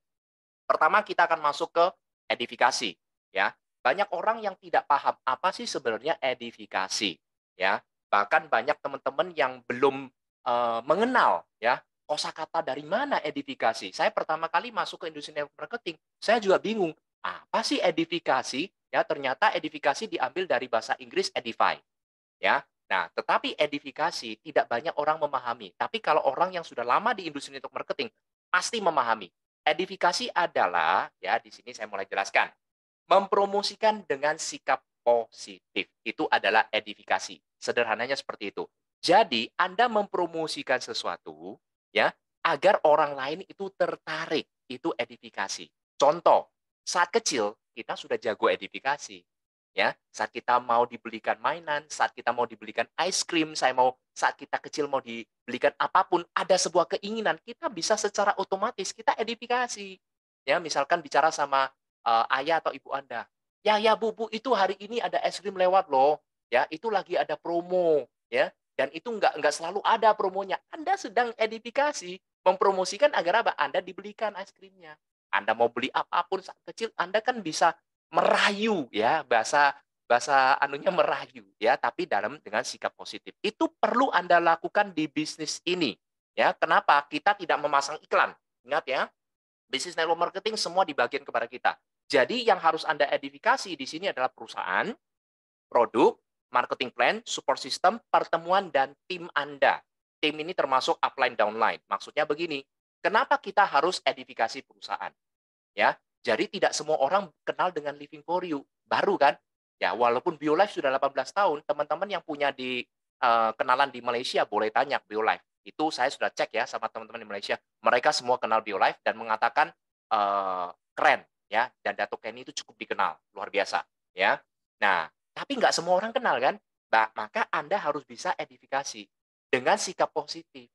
Pertama, kita akan masuk ke edifikasi. Ya, banyak orang yang tidak paham apa sih sebenarnya edifikasi. Ya, bahkan banyak teman-teman yang belum mengenal ya kosakata dari mana edifikasi. Saya pertama kali masuk ke industri network marketing, saya juga bingung apa sih edifikasi. Ya, ternyata edifikasi diambil dari bahasa Inggris edify. Ya. Nah, tetapi edifikasi tidak banyak orang memahami. Tapi kalau orang yang sudah lama di industri network marketing pasti memahami. Edifikasi adalah ya di sini saya mulai jelaskan. Mempromosikan dengan sikap positif. Itu adalah edifikasi. Sederhananya seperti itu. Jadi, Anda mempromosikan sesuatu ya agar orang lain itu tertarik. Itu edifikasi. Contoh, saat kecil kita sudah jago edifikasi. Ya, saat kita mau dibelikan mainan, saat kita mau dibelikan ice cream, saat kita kecil mau dibelikan apapun, ada sebuah keinginan, kita bisa secara otomatis kita edifikasi. Ya, misalkan bicara sama ayah atau ibu Anda. Ya, ya Bu, itu hari ini ada es krim lewat loh. Ya, itu lagi ada promo, ya. Dan itu nggak selalu ada promonya. Anda sedang edifikasi, mempromosikan agar apa? Anda dibelikan es krimnya. Anda mau beli apapun saat kecil, Anda kan bisa merayu ya, bahasa bahasa anunya merayu ya, tapi dengan sikap positif. Itu perlu Anda lakukan di bisnis ini. Ya, kenapa? Kita tidak memasang iklan. Ingat ya, bisnis network marketing semua dibagikan kepada kita. Jadi yang harus Anda edifikasi di sini adalah perusahaan, produk, marketing plan, support system, pertemuan, dan tim Anda. Tim ini termasuk upline, downline. Maksudnya begini, kenapa kita harus edifikasi perusahaan? Ya, jadi tidak semua orang kenal dengan Living for You. Baru kan? Ya, walaupun BioLife sudah 18 tahun, teman-teman yang punya kenalan di Malaysia boleh tanya BioLife. Itu saya sudah cek ya sama teman-teman di Malaysia. Mereka semua kenal BioLife dan mengatakan keren ya, dan Dato' Kenny itu cukup dikenal, luar biasa ya. Nah, tapi nggak semua orang kenal kan? Maka Anda harus bisa edifikasi. dengan sikap positif.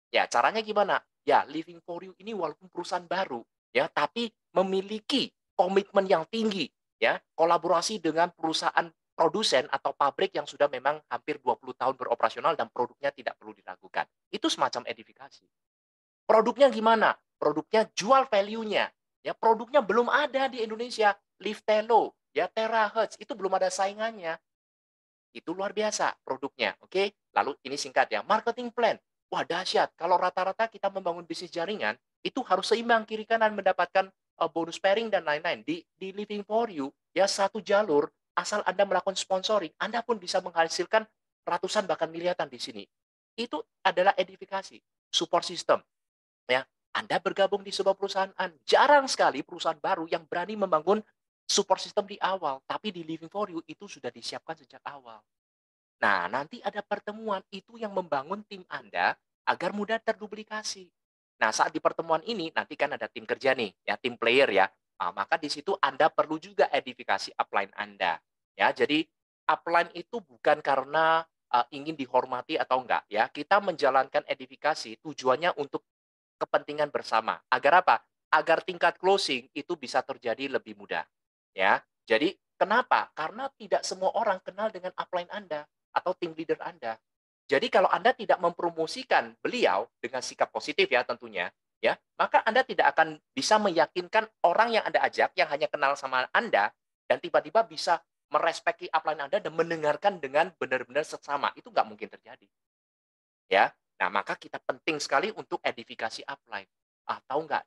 Ya, caranya gimana? Ya, Living for You ini walaupun perusahaan baru, ya, tapi memiliki komitmen yang tinggi, ya, kolaborasi dengan perusahaan produsen atau pabrik yang sudah memang hampir 20 tahun beroperasional dan produknya tidak perlu diragukan. Itu semacam edifikasi. Produknya gimana? Produknya jual value-nya. Ya, produknya belum ada di Indonesia. Liftelo, ya, Terahertz, itu belum ada saingannya. Itu luar biasa produknya, oke. Lalu ini singkat ya, marketing plan. Wah, dahsyat. Kalau rata-rata kita membangun bisnis jaringan, itu harus seimbang kiri kanan mendapatkan bonus pairing dan lain-lain. Di Living for You, ya satu jalur, asal Anda melakukan sponsoring, Anda pun bisa menghasilkan ratusan bahkan miliaran di sini. Itu adalah edifikasi, support system. Ya, Anda bergabung di sebuah perusahaan, jarang sekali perusahaan baru yang berani membangun support system di awal, tapi di Living for You itu sudah disiapkan sejak awal. Nah, nanti ada pertemuan itu yang membangun tim Anda agar mudah terduplikasi. Nah, saat di pertemuan ini nanti kan ada tim kerja nih, ya tim player ya. Maka di situ Anda perlu juga edifikasi upline Anda. Ya, jadi upline itu bukan karena ingin dihormati atau enggak ya. Kita menjalankan edifikasi tujuannya untuk kepentingan bersama. Agar apa? Agar tingkat closing itu bisa terjadi lebih mudah. Ya. Jadi kenapa? Karena tidak semua orang kenal dengan upline Anda atau tim leader Anda. Jadi kalau Anda tidak mempromosikan beliau dengan sikap positif ya tentunya, ya, maka Anda tidak akan bisa meyakinkan orang yang Anda ajak yang hanya kenal sama Anda dan tiba-tiba bisa merespeki upline Anda dan mendengarkan dengan benar-benar seksama. Itu nggak mungkin terjadi. Ya. Nah, maka kita penting sekali untuk edifikasi upline. Tahu nggak,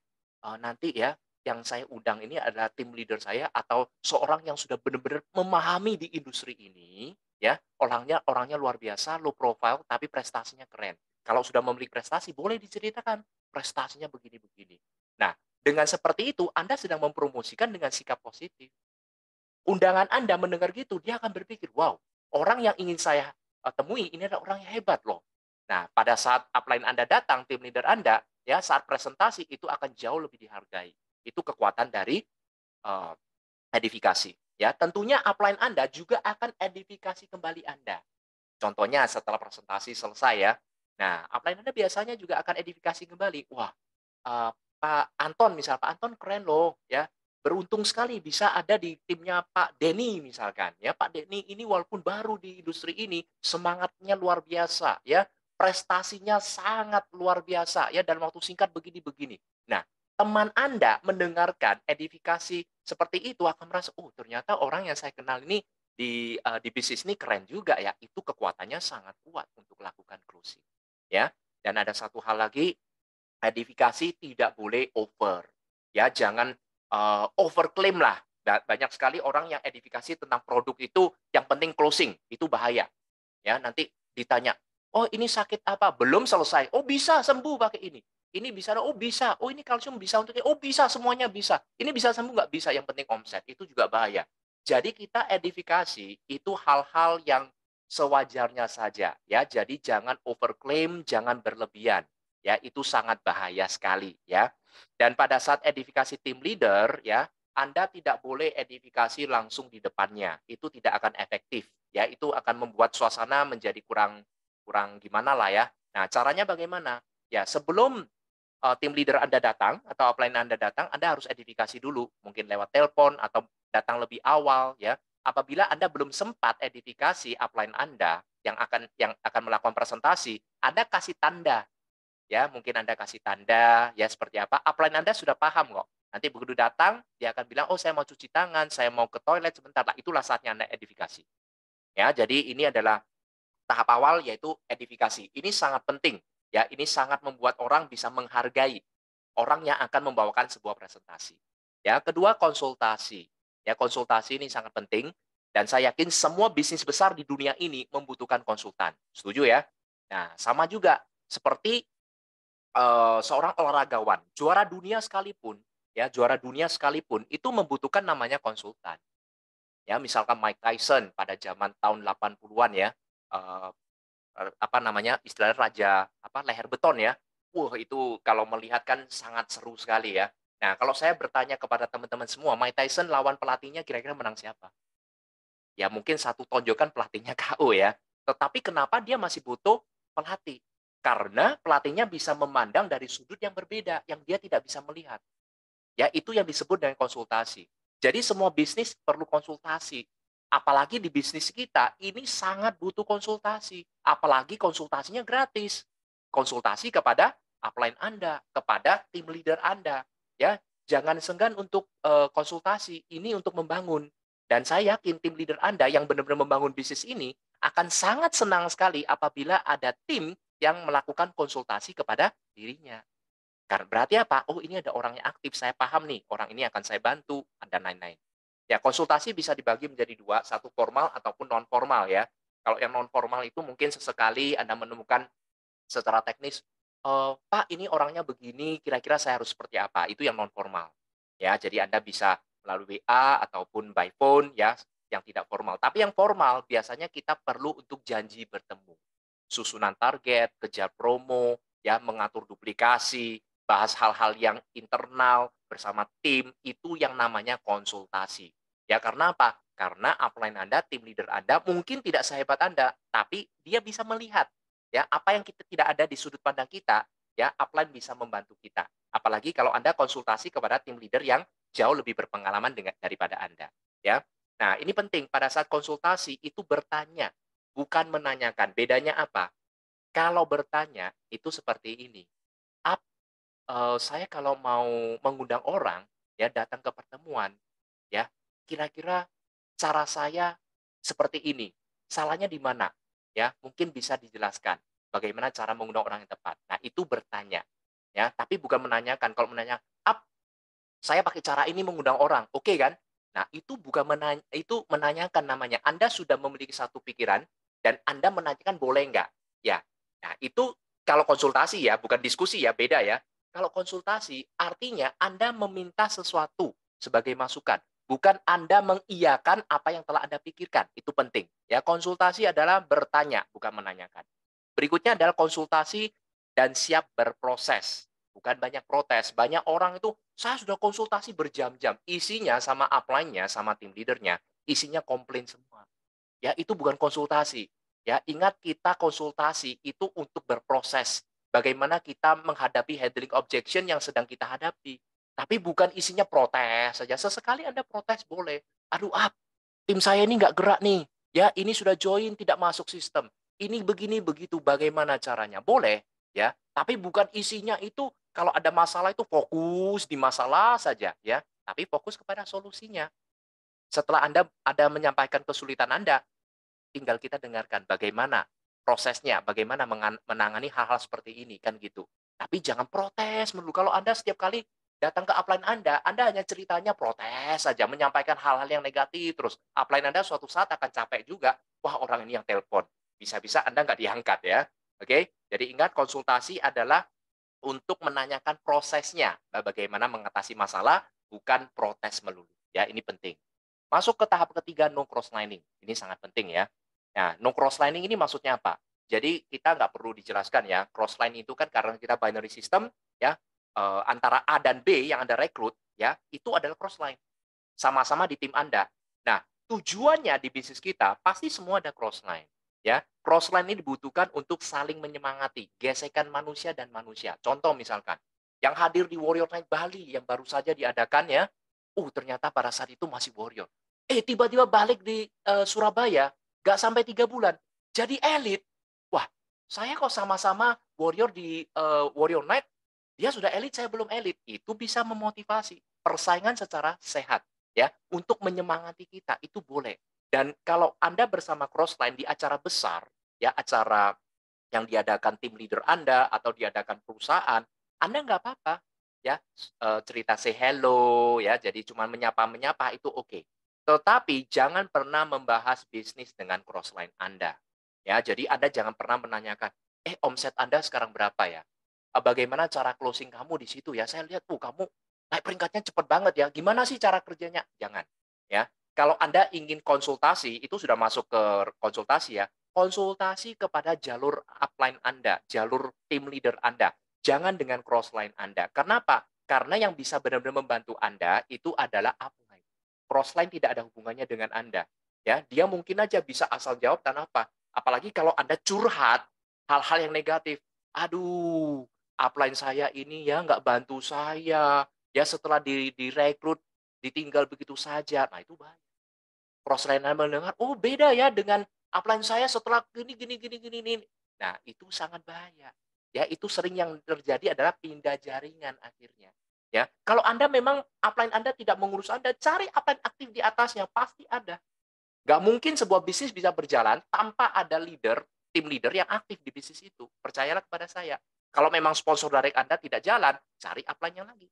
nanti ya, yang saya undang ini adalah tim leader saya atau seorang yang sudah benar-benar memahami di industri ini, ya, orangnya orangnya luar biasa, low profile, tapi prestasinya keren. Kalau sudah memiliki prestasi, boleh diceritakan, prestasinya begini-begini. Nah, dengan seperti itu, Anda sedang mempromosikan dengan sikap positif. Undangan Anda mendengar gitu, dia akan berpikir, "Wow, orang yang ingin saya, temui ini adalah orang yang hebat loh." Nah, pada saat upline Anda datang, tim leader Anda, ya saat presentasi itu akan jauh lebih dihargai. Itu kekuatan dari, eee, edifikasi, ya. Tentunya upline Anda juga akan edifikasi kembali Anda. Contohnya setelah presentasi selesai ya. Nah, upline Anda biasanya juga akan edifikasi kembali, "Wah, Pak Anton misal, "Pak Anton keren loh ya, beruntung sekali bisa ada di timnya Pak Denny," misalkan ya, "Pak Denny ini walaupun baru di industri ini, semangatnya luar biasa ya, prestasinya sangat luar biasa ya, dalam waktu singkat begini-begini." Nah, teman Anda mendengarkan edifikasi seperti itu akan merasa, "Oh ternyata orang yang saya kenal ini di bisnis ini keren juga ya." Itu kekuatannya sangat kuat untuk lakukan closing ya. Dan ada satu hal lagi, edifikasi tidak boleh over. Ya, jangan, overclaim lah. Banyak sekali orang yang edifikasi tentang produk itu yang penting closing, itu bahaya. Ya, nanti ditanya, "Oh, ini sakit apa?" Belum selesai, "Oh, bisa sembuh pakai ini." Ini bisa, "Oh, bisa." "Oh, ini kalsium bisa untuk ini." "Oh, bisa, semuanya bisa." "Ini bisa sembuh nggak?" "Bisa, yang penting omset." Itu juga bahaya. Jadi kita edifikasi itu hal-hal yang sewajarnya saja, ya. Jadi jangan overclaim, jangan berlebihan. Ya, itu sangat bahaya sekali, ya. Dan pada saat edifikasi tim leader, ya, Anda tidak boleh edifikasi langsung di depannya. Itu tidak akan efektif, ya. Itu akan membuat suasana menjadi kurang kurang gimana lah ya. Nah, caranya bagaimana? Ya, sebelum tim leader Anda datang atau upline Anda datang, Anda harus edifikasi dulu, mungkin lewat telepon atau datang lebih awal ya. Apabila Anda belum sempat edifikasi upline Anda yang akan melakukan presentasi, Anda kasih tanda ya, mungkin Anda kasih tanda ya seperti apa, upline Anda sudah paham kok. Nanti begitu datang, dia akan bilang, "Oh, saya mau cuci tangan, saya mau ke toilet sebentar." Lah, itulah saatnya Anda edifikasi. Ya, jadi ini adalah tahap awal yaitu edifikasi. Ini sangat penting, ya. Ini sangat membuat orang bisa menghargai orang yang akan membawakan sebuah presentasi. Ya, kedua konsultasi. Ya, konsultasi ini sangat penting dan saya yakin semua bisnis besar di dunia ini membutuhkan konsultan. Setuju ya? Nah, sama juga seperti seorang olahragawan, juara dunia sekalipun, ya, juara dunia sekalipun itu membutuhkan namanya konsultan. Ya, misalkan Mike Tyson pada zaman tahun 80-an ya, eee apa namanya, istilahnya raja, apa, leher beton ya. Wah, itu kalau melihat kan sangat seru sekali ya. Nah, kalau saya bertanya kepada teman-teman semua, Mike Tyson lawan pelatihnya kira-kira menang siapa? Ya mungkin satu tonjokan pelatihnya KO ya. Tetapi kenapa dia masih butuh pelatih. Karena pelatihnya bisa memandang dari sudut yang berbeda, yang dia tidak bisa melihat. Ya, itu yang disebut dengan konsultasi. Jadi semua bisnis perlu konsultasi. Apalagi di bisnis kita, ini sangat butuh konsultasi. Apalagi konsultasinya gratis. Konsultasi kepada upline Anda, kepada tim leader Anda. Ya, jangan senggan untuk konsultasi. Ini untuk membangun. Dan saya yakin tim leader Anda yang benar-benar membangun bisnis ini akan sangat senang sekali apabila ada tim yang melakukan konsultasi kepada dirinya. Karena berarti apa? Oh, ini ada orang yang aktif, saya paham nih, orang ini akan saya bantu, dan lain-lain. Ya, konsultasi bisa dibagi menjadi dua, satu formal ataupun non formal ya. Kalau yang non formal itu mungkin sesekali Anda menemukan secara teknis, "Pak, ini orangnya begini, kira-kira saya harus seperti apa?" Itu yang non formal. Ya, jadi Anda bisa melalui WA ataupun by phone ya, yang tidak formal. Tapi yang formal biasanya kita perlu untuk janji bertemu. Susunan target, kejar promo, ya, mengatur duplikasi, bahas hal-hal yang internal bersama tim, itu yang namanya konsultasi. Ya, karena apa? Karena upline Anda, tim leader Anda mungkin tidak sehebat Anda, tapi dia bisa melihat ya, apa yang kita tidak ada di sudut pandang kita, ya, upline bisa membantu kita. Apalagi kalau Anda konsultasi kepada tim leader yang jauh lebih berpengalaman daripada Anda, ya. Nah, ini penting pada saat konsultasi itu bertanya, bukan menanyakan. Bedanya apa? Kalau bertanya itu seperti ini, saya kalau mau mengundang orang, ya, datang ke pertemuan, ya, kira-kira cara saya seperti ini, salahnya di mana? Ya, mungkin bisa dijelaskan bagaimana cara mengundang orang yang tepat. Nah, itu bertanya, ya, tapi bukan menanyakan. Kalau menanya, saya pakai cara ini mengundang orang, oke kan? Nah, itu bukan itu menanyakan namanya. Anda sudah memiliki satu pikiran dan Anda menanyakan boleh nggak? Ya. Nah, itu kalau konsultasi ya, bukan diskusi ya, beda ya. Kalau konsultasi artinya Anda meminta sesuatu sebagai masukan, bukan Anda mengiyakan apa yang telah Anda pikirkan. Itu penting. Ya, konsultasi adalah bertanya, bukan menanyakan. Berikutnya adalah konsultasi dan siap berproses. Bukan banyak protes. Banyak orang itu, saya sudah konsultasi berjam-jam. Isinya sama upline-nya, sama tim leader-nya, isinya komplain semua. Ya, itu bukan konsultasi. Ya, ingat kita konsultasi itu untuk berproses. Bagaimana kita menghadapi handling objection yang sedang kita hadapi. Tapi bukan isinya protes saja. Sesekali Anda protes boleh. Aduh, tim saya ini nggak gerak nih. Ya, ini sudah join tidak masuk sistem. Ini begini begitu, bagaimana caranya? Boleh, ya. Tapi bukan isinya itu kalau ada masalah itu fokus di masalah saja, ya. Tapi fokus kepada solusinya. Setelah Anda ada menyampaikan kesulitan Anda, tinggal kita dengarkan bagaimana prosesnya, bagaimana menangani hal-hal seperti ini, kan gitu. Tapi jangan protes melulu. Kalau Anda setiap kali datang ke upline Anda hanya ceritanya protes saja, menyampaikan hal-hal yang negatif terus. Upline Anda suatu saat akan capek juga. Wah, orang ini yang telepon. Bisa-bisa Anda nggak diangkat ya. Oke? Jadi ingat konsultasi adalah untuk menanyakan prosesnya, bagaimana mengatasi masalah, bukan protes melulu. Ya, ini penting. Masuk ke tahap ketiga, no cross-lining. Ini sangat penting ya. Nah, no cross-lining ini maksudnya apa? Jadi kita nggak perlu dijelaskan ya, cross-line itu kan karena kita binary system, ya, antara A dan B yang Anda rekrut, ya, itu adalah cross-line. Sama-sama di tim Anda. Nah, tujuannya di bisnis kita pasti semua ada crossline, ya. Crossline ini dibutuhkan untuk saling menyemangati, gesekan manusia dan manusia. Contoh misalkan, yang hadir di Warrior Night Bali yang baru saja diadakan ya, ternyata pada saat itu masih Warrior. Tiba-tiba balik di Surabaya, nggak sampai 3 bulan, jadi elit. Wah, saya kok sama-sama Warrior di Warrior Night, dia sudah elit, saya belum elit. Itu bisa memotivasi persaingan secara sehat. Ya, untuk menyemangati kita itu boleh. Dan kalau Anda bersama Crossline di acara besar, ya acara yang diadakan tim leader Anda atau diadakan perusahaan, Anda nggak apa-apa, ya cerita say hello, ya jadi cuma menyapa-menyapa itu oke. Tetapi jangan pernah membahas bisnis dengan Crossline Anda. Ya, jadi Anda jangan pernah menanyakan, omset Anda sekarang berapa ya? Bagaimana cara closing kamu di situ ya? Saya lihat, kamu naik peringkatnya cepat banget ya. Gimana sih cara kerjanya? Jangan. Ya. Kalau Anda ingin konsultasi, itu sudah masuk ke konsultasi ya. Konsultasi kepada jalur upline Anda, jalur tim leader Anda. Jangan dengan crossline Anda. Kenapa? Karena yang bisa benar-benar membantu Anda itu adalah upline. Crossline tidak ada hubungannya dengan Anda. Ya, dia mungkin aja bisa asal jawab dan apa. Apalagi kalau Anda curhat, hal-hal yang negatif. Aduh, upline saya ini ya nggak bantu saya, ya setelah direkrut ditinggal begitu saja. Nah itu bahaya. Cross-trainer mendengar, "Oh beda ya dengan upline saya setelah gini gini gini gini gini." Nah itu sangat bahaya. Ya itu sering yang terjadi adalah pindah jaringan akhirnya. Ya, kalau Anda memang upline Anda tidak mengurus Anda, cari upline aktif di atasnya, pasti ada. Nggak mungkin sebuah bisnis bisa berjalan tanpa ada leader, tim leader yang aktif di bisnis itu. Percayalah kepada saya. Kalau memang sponsor direct Anda tidak jalan, cari upline-nya lagi.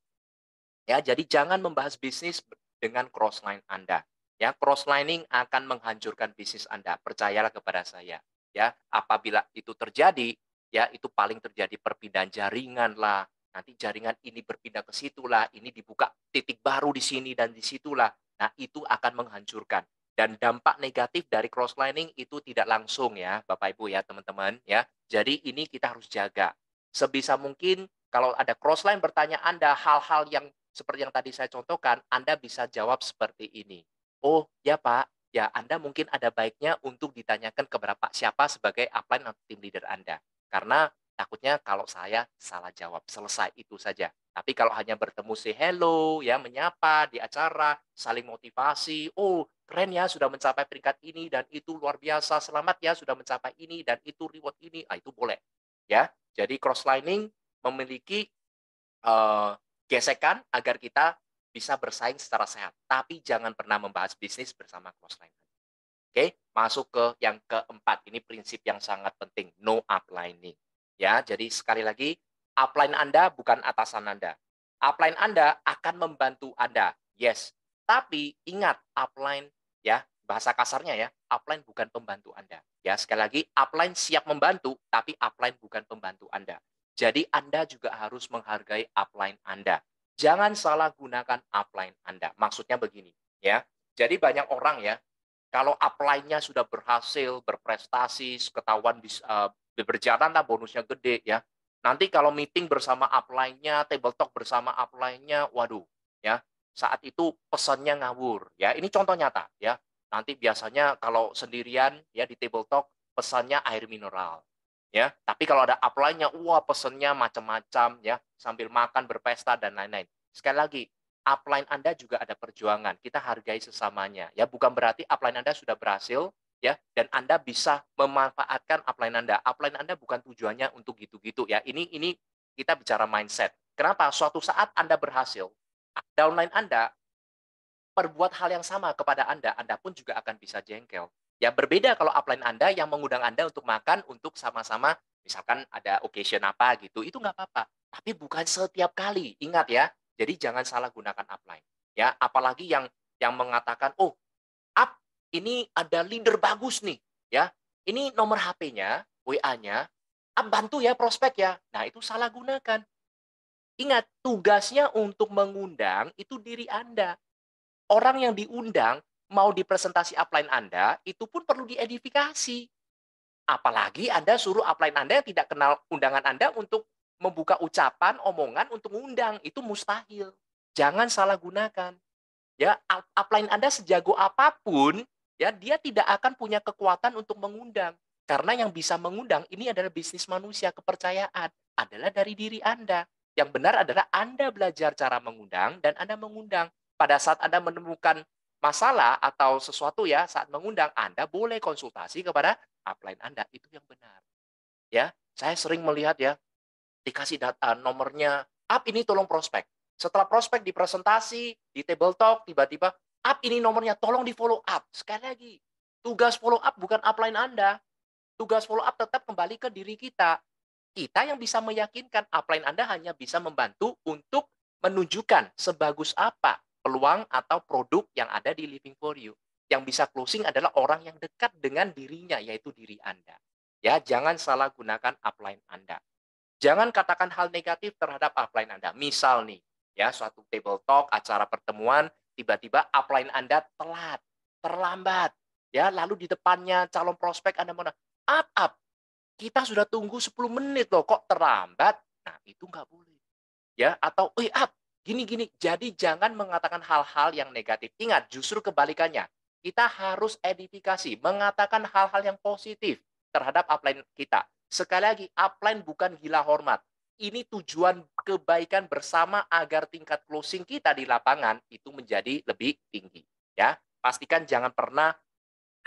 Ya, jadi jangan membahas bisnis dengan crossline Anda. Ya, crosslining akan menghancurkan bisnis Anda. Percayalah kepada saya. Ya, apabila itu terjadi, ya itu paling terjadi perpindahan jaringan lah. Nanti jaringan ini berpindah ke situ lah, ini dibuka titik baru di sini dan di situlah. Nah, itu akan menghancurkan. Dan dampak negatif dari crosslining itu tidak langsung ya, Bapak Ibu ya, teman-teman ya. Jadi ini kita harus jaga. Sebisa mungkin kalau ada crossline bertanya Anda hal-hal yang seperti yang tadi saya contohkan, Anda bisa jawab seperti ini. "Oh, ya Pak, ya Anda mungkin ada baiknya untuk ditanyakan ke berapa siapa sebagai upline atau tim leader Anda. Karena takutnya kalau saya salah jawab, selesai itu saja. Tapi kalau hanya bertemu say hello, ya menyapa di acara, saling motivasi, oh keren ya sudah mencapai peringkat ini dan itu luar biasa, selamat ya sudah mencapai ini dan itu reward ini, ah, itu boleh. Ya, jadi crosslining memiliki Eee, gesekan agar kita bisa bersaing secara sehat, tapi jangan pernah membahas bisnis bersama crossline. Oke, masuk ke yang keempat, ini prinsip yang sangat penting, no uplining. Ya, jadi sekali lagi, upline Anda bukan atasan Anda. Upline Anda akan membantu Anda, yes. Tapi ingat, upline ya, bahasa kasarnya ya, upline bukan pembantu Anda. Ya, sekali lagi, upline siap membantu, tapi upline bukan pembantu Anda. Jadi Anda juga harus menghargai upline Anda. Jangan salah gunakan upline Anda. Maksudnya begini, ya. Jadi banyak orang ya, kalau upline-nya sudah berhasil, berprestasi, ketahuan berjalan lah bonusnya gede ya. Nanti kalau meeting bersama upline-nya, table talk bersama upline-nya, waduh, ya, saat itu pesannya ngawur, ya. Ini contoh nyata, ya. Nanti biasanya kalau sendirian ya di table talk pesannya air mineral, ya. Tapi kalau ada upline-nya, wah pesannya macam-macam ya, sambil makan, berpesta dan lain-lain. Sekali lagi, upline Anda juga ada perjuangan, kita hargai sesamanya. Ya, bukan berarti upline Anda sudah berhasil, ya, dan Anda bisa memanfaatkan upline Anda. Upline Anda bukan tujuannya untuk gitu-gitu ya. Ini kita bicara mindset. Kenapa? Suatu saat Anda berhasil, downline Anda perbuat hal yang sama kepada Anda pun juga akan bisa jengkel. Ya berbeda kalau upline Anda yang mengundang Anda untuk makan, untuk sama-sama misalkan ada occasion apa gitu, itu nggak apa-apa. Tapi bukan setiap kali, ingat ya. Jadi jangan salah gunakan upline. Ya, apalagi yang mengatakan, "Oh, up ini ada leader bagus nih, ya. Ini nomor HP-nya, WA-nya, up bantu ya prospek ya." Nah, itu salah gunakan. Ingat, tugasnya untuk mengundang itu diri Anda. Orang yang diundang mau di presentasi upline Anda, itu pun perlu diedifikasi. Apalagi Anda suruh upline Anda yang tidak kenal undangan Anda untuk membuka ucapan, omongan untuk mengundang, itu mustahil. Jangan salah gunakan. Ya, upline Anda sejago apapun, ya dia tidak akan punya kekuatan untuk mengundang. Karena yang bisa mengundang ini adalah bisnis manusia, kepercayaan adalah dari diri Anda. Yang benar adalah Anda belajar cara mengundang dan Anda mengundang. Pada saat Anda menemukan masalah atau sesuatu ya saat mengundang, Anda boleh konsultasi kepada upline Anda. Itu yang benar. Ya, saya sering melihat ya, dikasih data nomornya, "Up ini tolong prospek." Setelah prospek di presentasi, di table talk, tiba-tiba, "Up ini nomornya, tolong di-follow up." Sekali lagi, tugas follow up bukan upline Anda. Tugas follow up tetap kembali ke diri kita. Kita yang bisa meyakinkan, upline Anda hanya bisa membantu untuk menunjukkan sebagus apa peluang atau produk yang ada di Living for You. Yang bisa closing adalah orang yang dekat dengan dirinya, yaitu diri Anda. Ya, jangan salah gunakan upline Anda. Jangan katakan hal negatif terhadap upline Anda. Misal nih, ya suatu table talk, acara pertemuan, tiba-tiba upline Anda telat, terlambat, ya lalu di depannya calon prospek Anda mau, up, kita sudah tunggu 10 menit loh, kok terlambat? Nah, itu nggak boleh. Ya, atau, up, gini-gini. Jadi jangan mengatakan hal-hal yang negatif. Ingat, justru kebalikannya. Kita harus edifikasi, mengatakan hal-hal yang positif. terhadap upline kita. Sekali lagi, upline bukan gila hormat. Ini tujuan kebaikan bersama agar tingkat closing kita di lapangan itu menjadi lebih tinggi. Ya, pastikan jangan pernah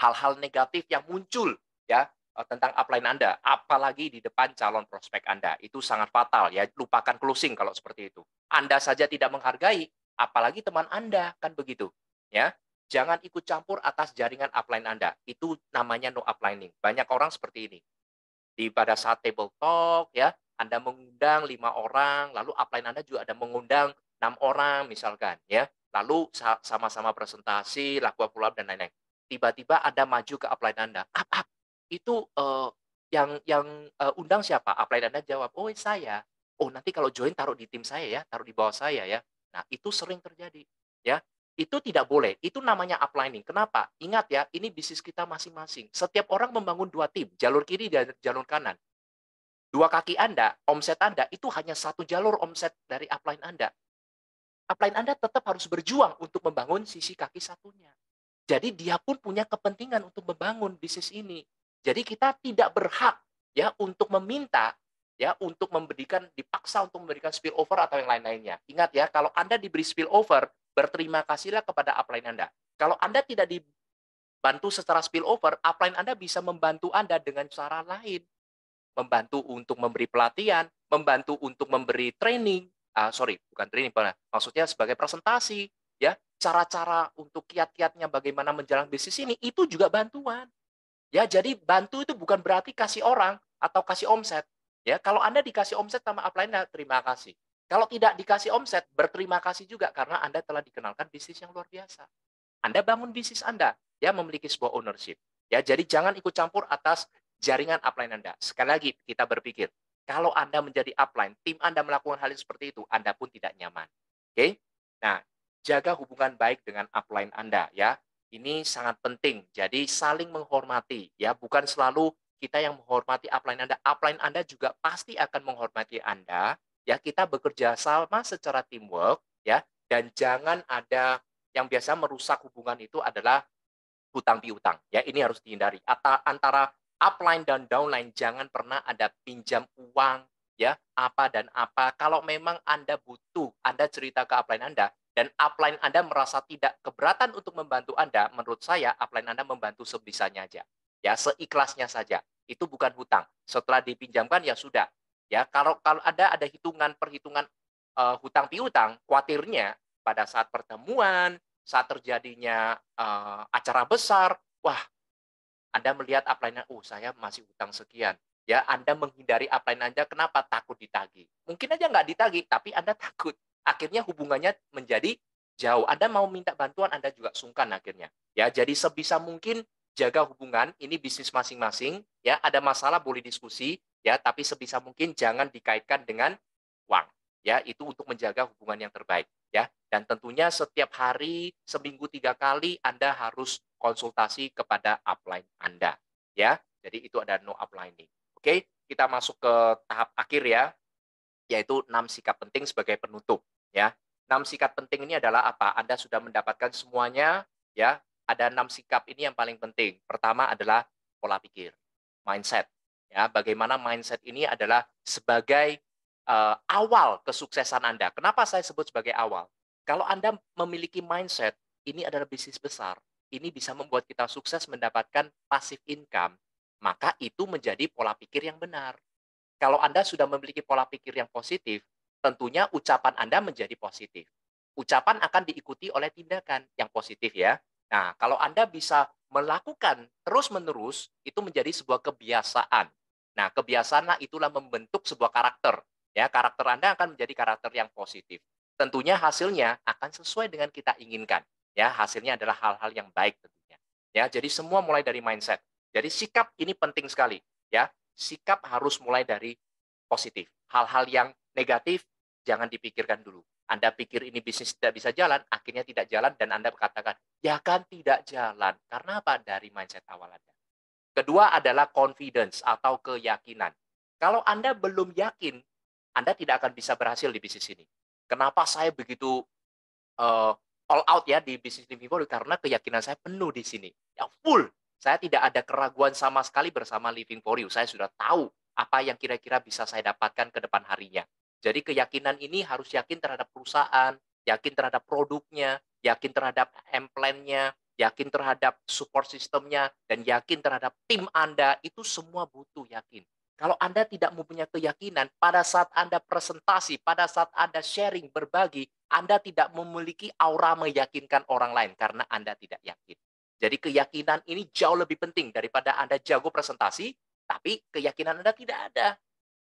hal-hal negatif yang muncul ya tentang upline Anda, apalagi di depan calon prospek Anda. Itu sangat fatal ya. Lupakan closing kalau seperti itu. Anda saja tidak menghargai, apalagi teman Anda, kan begitu. Ya. Jangan ikut campur atas jaringan upline Anda. Itu namanya no uplining. Banyak orang seperti ini. Pada saat table talk ya, Anda mengundang 5 orang, lalu upline Anda juga ada mengundang 6 orang misalkan ya. Lalu sama-sama presentasi, laku follow up dan lain-lain. Tiba-tiba Anda maju ke upline Anda, "Up, itu, yang undang siapa?" Upline Anda jawab, "Oh, saya." "Oh, nanti kalau join taruh di tim saya ya, taruh di bawah saya ya." Nah, itu sering terjadi ya. Itu tidak boleh, itu namanya uplining. Kenapa? Ingat ya, ini bisnis kita masing-masing. Setiap orang membangun 2 tim, jalur kiri dan jalur kanan. 2 kaki Anda, omset Anda, itu hanya satu jalur omset dari upline Anda. Upline Anda tetap harus berjuang untuk membangun sisi kaki satunya. Jadi dia pun punya kepentingan untuk membangun bisnis ini. Jadi kita tidak berhak ya untuk meminta ya untuk memberikan dipaksa untuk memberikan spillover atau yang lain-lainnya. Ingat ya, kalau Anda diberi spillover, berterima kasihlah kepada upline Anda. Kalau Anda tidak dibantu secara spillover, upline Anda bisa membantu Anda dengan cara lain. Membantu untuk memberi pelatihan, membantu untuk memberi training, sorry, bukan training, maksudnya sebagai presentasi, ya, cara-cara untuk kiat-kiatnya bagaimana menjalankan bisnis ini, itu juga bantuan. Ya, jadi bantu itu bukan berarti kasih orang atau kasih omset. Ya, kalau Anda dikasih omset sama upline, terima kasih. Kalau tidak dikasih omset, berterima kasih juga karena Anda telah dikenalkan bisnis yang luar biasa. Anda bangun bisnis Anda, ya memiliki sebuah ownership. Ya, jadi jangan ikut campur atas jaringan upline Anda. Sekali lagi kita berpikir, kalau Anda menjadi upline, tim Anda melakukan hal yang seperti itu, Anda pun tidak nyaman. Oke? Nah, jaga hubungan baik dengan upline Anda ya. Ini sangat penting. Jadi saling menghormati ya, bukan selalu kita yang menghormati upline Anda. Upline Anda juga pasti akan menghormati Anda. Ya, kita bekerja sama secara teamwork ya, dan jangan ada yang biasa merusak hubungan itu adalah hutang piutang. Ya, ini harus dihindari. Antara upline dan downline jangan pernah ada pinjam uang ya, apa dan apa. Kalau memang Anda butuh, Anda cerita ke upline Anda dan upline Anda merasa tidak keberatan untuk membantu Anda, menurut saya upline Anda membantu sebisanya aja. Ya, seikhlasnya saja. Itu bukan hutang. Setelah dipinjamkan ya sudah. Ya, kalau kalau ada hitungan perhitungan hutang piutang, khawatirnya pada saat pertemuan, saat terjadinya acara besar, wah, Anda melihat upline-nya, oh saya masih hutang sekian. Ya, Anda menghindari upline Anda, kenapa? Takut ditagih. Mungkin aja nggak ditagih, tapi Anda takut. Akhirnya hubungannya menjadi jauh. Anda mau minta bantuan, Anda juga sungkan akhirnya. Ya, jadi sebisa mungkin jaga hubungan, ini bisnis masing-masing. Ya, ada masalah boleh diskusi, ya, tapi sebisa mungkin jangan dikaitkan dengan uang. Ya, itu untuk menjaga hubungan yang terbaik. Ya, dan tentunya setiap hari, seminggu 3 kali, Anda harus konsultasi kepada upline Anda. Ya, jadi itu ada no uplining. Oke, kita masuk ke tahap akhir ya, yaitu 6 sikap penting sebagai penutup. Ya, 6 sikap penting ini adalah apa? Anda sudah mendapatkan semuanya, ya. Ada 6 sikap ini yang paling penting. Pertama adalah pola pikir, mindset. Ya, bagaimana mindset ini adalah sebagai awal kesuksesan Anda. Kenapa saya sebut sebagai awal? Kalau Anda memiliki mindset, ini adalah bisnis besar, ini bisa membuat kita sukses mendapatkan passive income, maka itu menjadi pola pikir yang benar. Kalau Anda sudah memiliki pola pikir yang positif, tentunya ucapan Anda menjadi positif. Ucapan akan diikuti oleh tindakan yang positif ya. Nah, kalau Anda bisa melakukan terus-menerus, itu menjadi sebuah kebiasaan. Nah, kebiasaan itulah membentuk sebuah karakter. Ya, karakter Anda akan menjadi karakter yang positif. Tentunya hasilnya akan sesuai dengan kita inginkan. Ya, hasilnya adalah hal-hal yang baik tentunya. Ya, jadi semua mulai dari mindset. Jadi sikap ini penting sekali. Ya, sikap harus mulai dari positif. Hal-hal yang negatif jangan dipikirkan dulu. Anda pikir ini bisnis tidak bisa jalan, akhirnya tidak jalan dan Anda katakan, ya kan tidak jalan. Karena apa? Dari mindset awal Anda. Kedua adalah confidence atau keyakinan. Kalau Anda belum yakin, Anda tidak akan bisa berhasil di bisnis ini. Kenapa saya begitu all out ya di bisnis Living karena keyakinan saya penuh di sini. Ya full. Saya tidak ada keraguan sama sekali bersama Living for You. Saya sudah tahu apa yang kira-kira bisa saya dapatkan ke depan harinya. Jadi keyakinan ini harus yakin terhadap perusahaan, yakin terhadap produknya, yakin terhadap plan-nya, yakin terhadap support sistemnya, dan yakin terhadap tim Anda. Itu semua butuh yakin. Kalau Anda tidak mempunyai keyakinan, pada saat Anda presentasi, pada saat Anda sharing, berbagi, Anda tidak memiliki aura meyakinkan orang lain karena Anda tidak yakin. Jadi keyakinan ini jauh lebih penting daripada Anda jago presentasi, tapi keyakinan Anda tidak ada.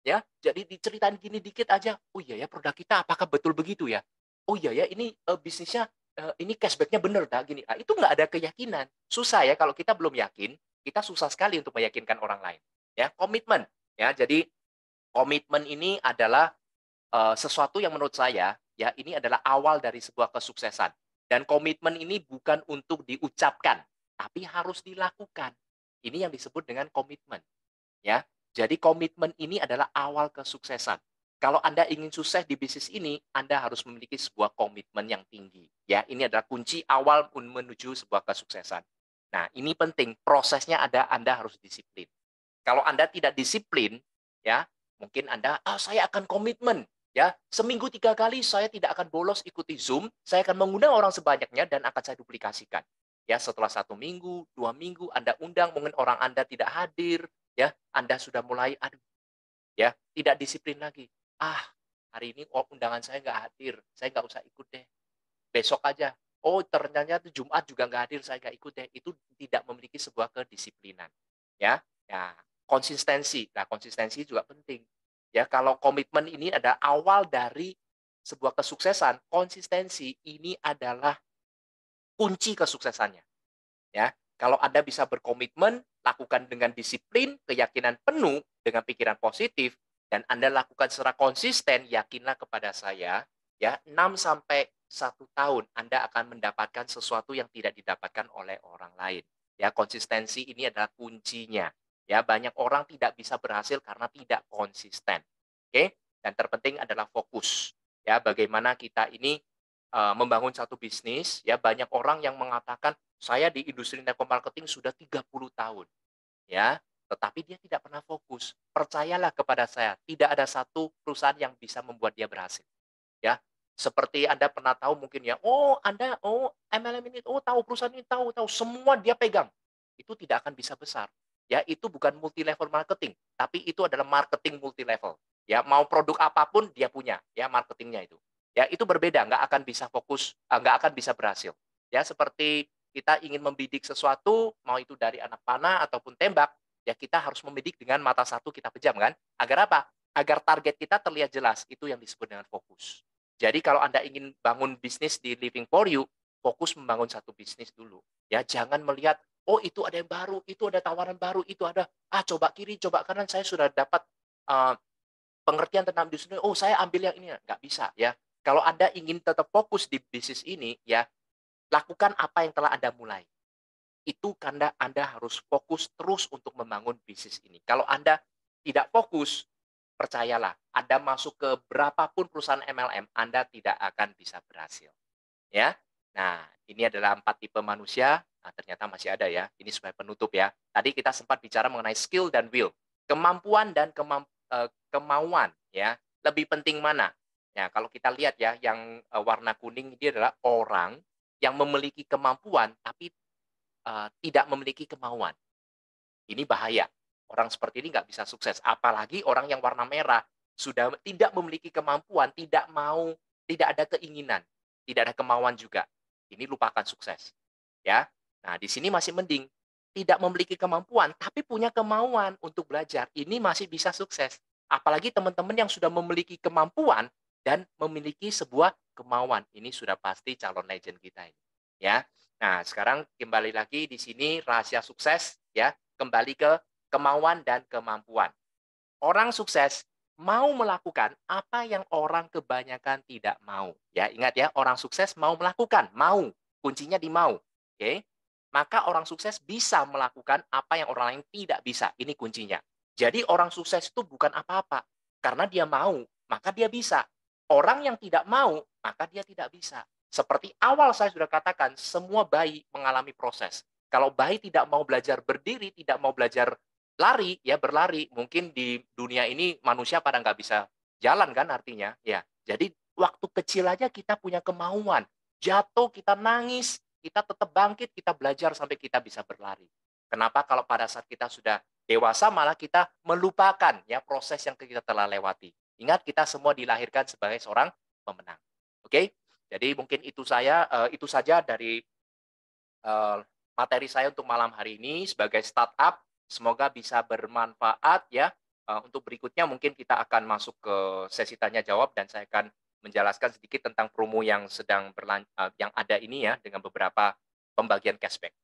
Ya, jadi diceritain gini dikit aja, "Oh iya ya produk kita apakah betul begitu ya? Oh iya ya ini, bisnisnya, ini cashback-nya bener dah gini." Ah, itu nggak ada keyakinan. Susah ya kalau kita belum yakin, kita susah sekali untuk meyakinkan orang lain. Ya, komitmen. Ya, jadi komitmen ini adalah, sesuatu yang menurut saya, ya ini adalah awal dari sebuah kesuksesan. Dan komitmen ini bukan untuk diucapkan, tapi harus dilakukan. Ini yang disebut dengan komitmen. Ya. Jadi komitmen ini adalah awal kesuksesan. Kalau Anda ingin sukses di bisnis ini, Anda harus memiliki sebuah komitmen yang tinggi. Ya, ini adalah kunci awal menuju sebuah kesuksesan. Nah, ini penting, prosesnya ada Anda harus disiplin. Kalau Anda tidak disiplin, ya, mungkin Anda, saya akan komitmen, ya, seminggu 3 kali saya tidak akan bolos ikuti Zoom, saya akan mengundang orang sebanyaknya dan akan saya duplikasikan. Ya, setelah 1 minggu, 2 minggu Anda undang, mungkin orang Anda tidak hadir, ya, Anda sudah mulai, aduh, ya, tidak disiplin lagi. Hari ini undangan saya nggak hadir, saya nggak usah ikut deh. Besok aja. Oh, ternyata Jumat juga nggak hadir, saya nggak ikut deh. Itu tidak memiliki sebuah kedisiplinan. Ya, ya, konsistensi. Nah, konsistensi juga penting. Ya, kalau komitmen ini ada awal dari sebuah kesuksesan, konsistensi ini adalah kunci kesuksesannya. Ya, kalau Anda bisa berkomitmen, lakukan dengan disiplin, keyakinan penuh, dengan pikiran positif, dan Anda lakukan secara konsisten, yakinlah kepada saya, ya, 6 sampai 1 tahun Anda akan mendapatkan sesuatu yang tidak didapatkan oleh orang lain. Ya, konsistensi ini adalah kuncinya. Ya, banyak orang tidak bisa berhasil karena tidak konsisten. Oke? Dan terpenting adalah fokus. Ya, bagaimana kita ini membangun satu bisnis, ya banyak orang yang mengatakan saya di industri network marketing sudah 30 tahun, ya, tetapi dia tidak pernah fokus. Percayalah kepada saya, tidak ada satu perusahaan yang bisa membuat dia berhasil, ya. Seperti Anda pernah tahu mungkin ya, "Oh, Anda, oh, MLM ini, oh, tahu perusahaan ini, tahu tahu." Semua dia pegang. Itu tidak akan bisa besar. Ya, itu bukan multi level marketing, tapi itu adalah marketing multi level. Ya, mau produk apapun dia punya, ya marketingnya itu. Ya, itu berbeda, nggak akan bisa fokus, nggak akan bisa berhasil. Ya, seperti kita ingin membidik sesuatu, mau itu dari anak panah ataupun tembak, ya kita harus membidik dengan mata satu kita pejam kan? Agar apa? Agar target kita terlihat jelas. Itu yang disebut dengan fokus. Jadi kalau Anda ingin bangun bisnis di Living for You, fokus membangun satu bisnis dulu. Ya, jangan melihat, oh itu ada yang baru, itu ada tawaran baru, itu ada, coba kiri, coba kanan, saya sudah dapat uh, pengertian tentang bisnis, oh saya ambil yang ini, nggak bisa ya. Kalau Anda ingin tetap fokus di bisnis ini, ya lakukan apa yang telah Anda mulai. Itu karena Anda harus fokus terus untuk membangun bisnis ini. Kalau Anda tidak fokus, percayalah, Anda masuk ke berapapun perusahaan MLM, Anda tidak akan bisa berhasil. Ya. Nah, ini adalah 4 tipe manusia. Nah, ternyata masih ada ya. Ini supaya penutup ya. Tadi kita sempat bicara mengenai skill dan will. Kemampuan dan kemauan ya. Lebih penting mana? Ya, kalau kita lihat ya, yang warna kuning ini adalah orang yang memiliki kemampuan tapi tidak memiliki kemauan. Ini bahaya. Orang seperti ini nggak bisa sukses. Apalagi orang yang warna merah sudah tidak memiliki kemampuan, tidak mau, tidak ada keinginan, tidak ada kemauan juga. Ini lupakan sukses. Ya. Nah, di sini masih mending tidak memiliki kemampuan tapi punya kemauan untuk belajar. Ini masih bisa sukses. Apalagi teman-teman yang sudah memiliki kemampuan dan memiliki sebuah kemauan. Ini sudah pasti calon legend kita ini. Ya. Nah, sekarang kembali lagi di sini rahasia sukses ya, kembali ke kemauan dan kemampuan. Orang sukses mau melakukan apa yang orang kebanyakan tidak mau. Ya, ingat ya, orang sukses mau melakukan, mau. Kuncinya di mau. Oke. Maka orang sukses bisa melakukan apa yang orang lain tidak bisa. Ini kuncinya. Jadi orang sukses itu bukan apa-apa. Karena dia mau, maka dia bisa. Orang yang tidak mau, maka dia tidak bisa. Seperti awal saya sudah katakan, semua bayi mengalami proses. Kalau bayi tidak mau belajar berdiri, tidak mau belajar lari, ya berlari, mungkin di dunia ini manusia pada nggak bisa jalan kan artinya, ya. Jadi waktu kecil aja kita punya kemauan, jatuh kita nangis, kita tetap bangkit, kita belajar sampai kita bisa berlari. Kenapa kalau pada saat kita sudah dewasa malah kita melupakan ya proses yang kita telah lewati. Ingat kita semua dilahirkan sebagai seorang pemenang. Oke? Jadi mungkin itu saja dari materi saya untuk malam hari ini sebagai startup. Semoga bisa bermanfaat ya. Untuk berikutnya mungkin kita akan masuk ke sesi tanya jawab dan saya akan menjelaskan sedikit tentang promo yang yang ada ini ya dengan beberapa pembagian cashback.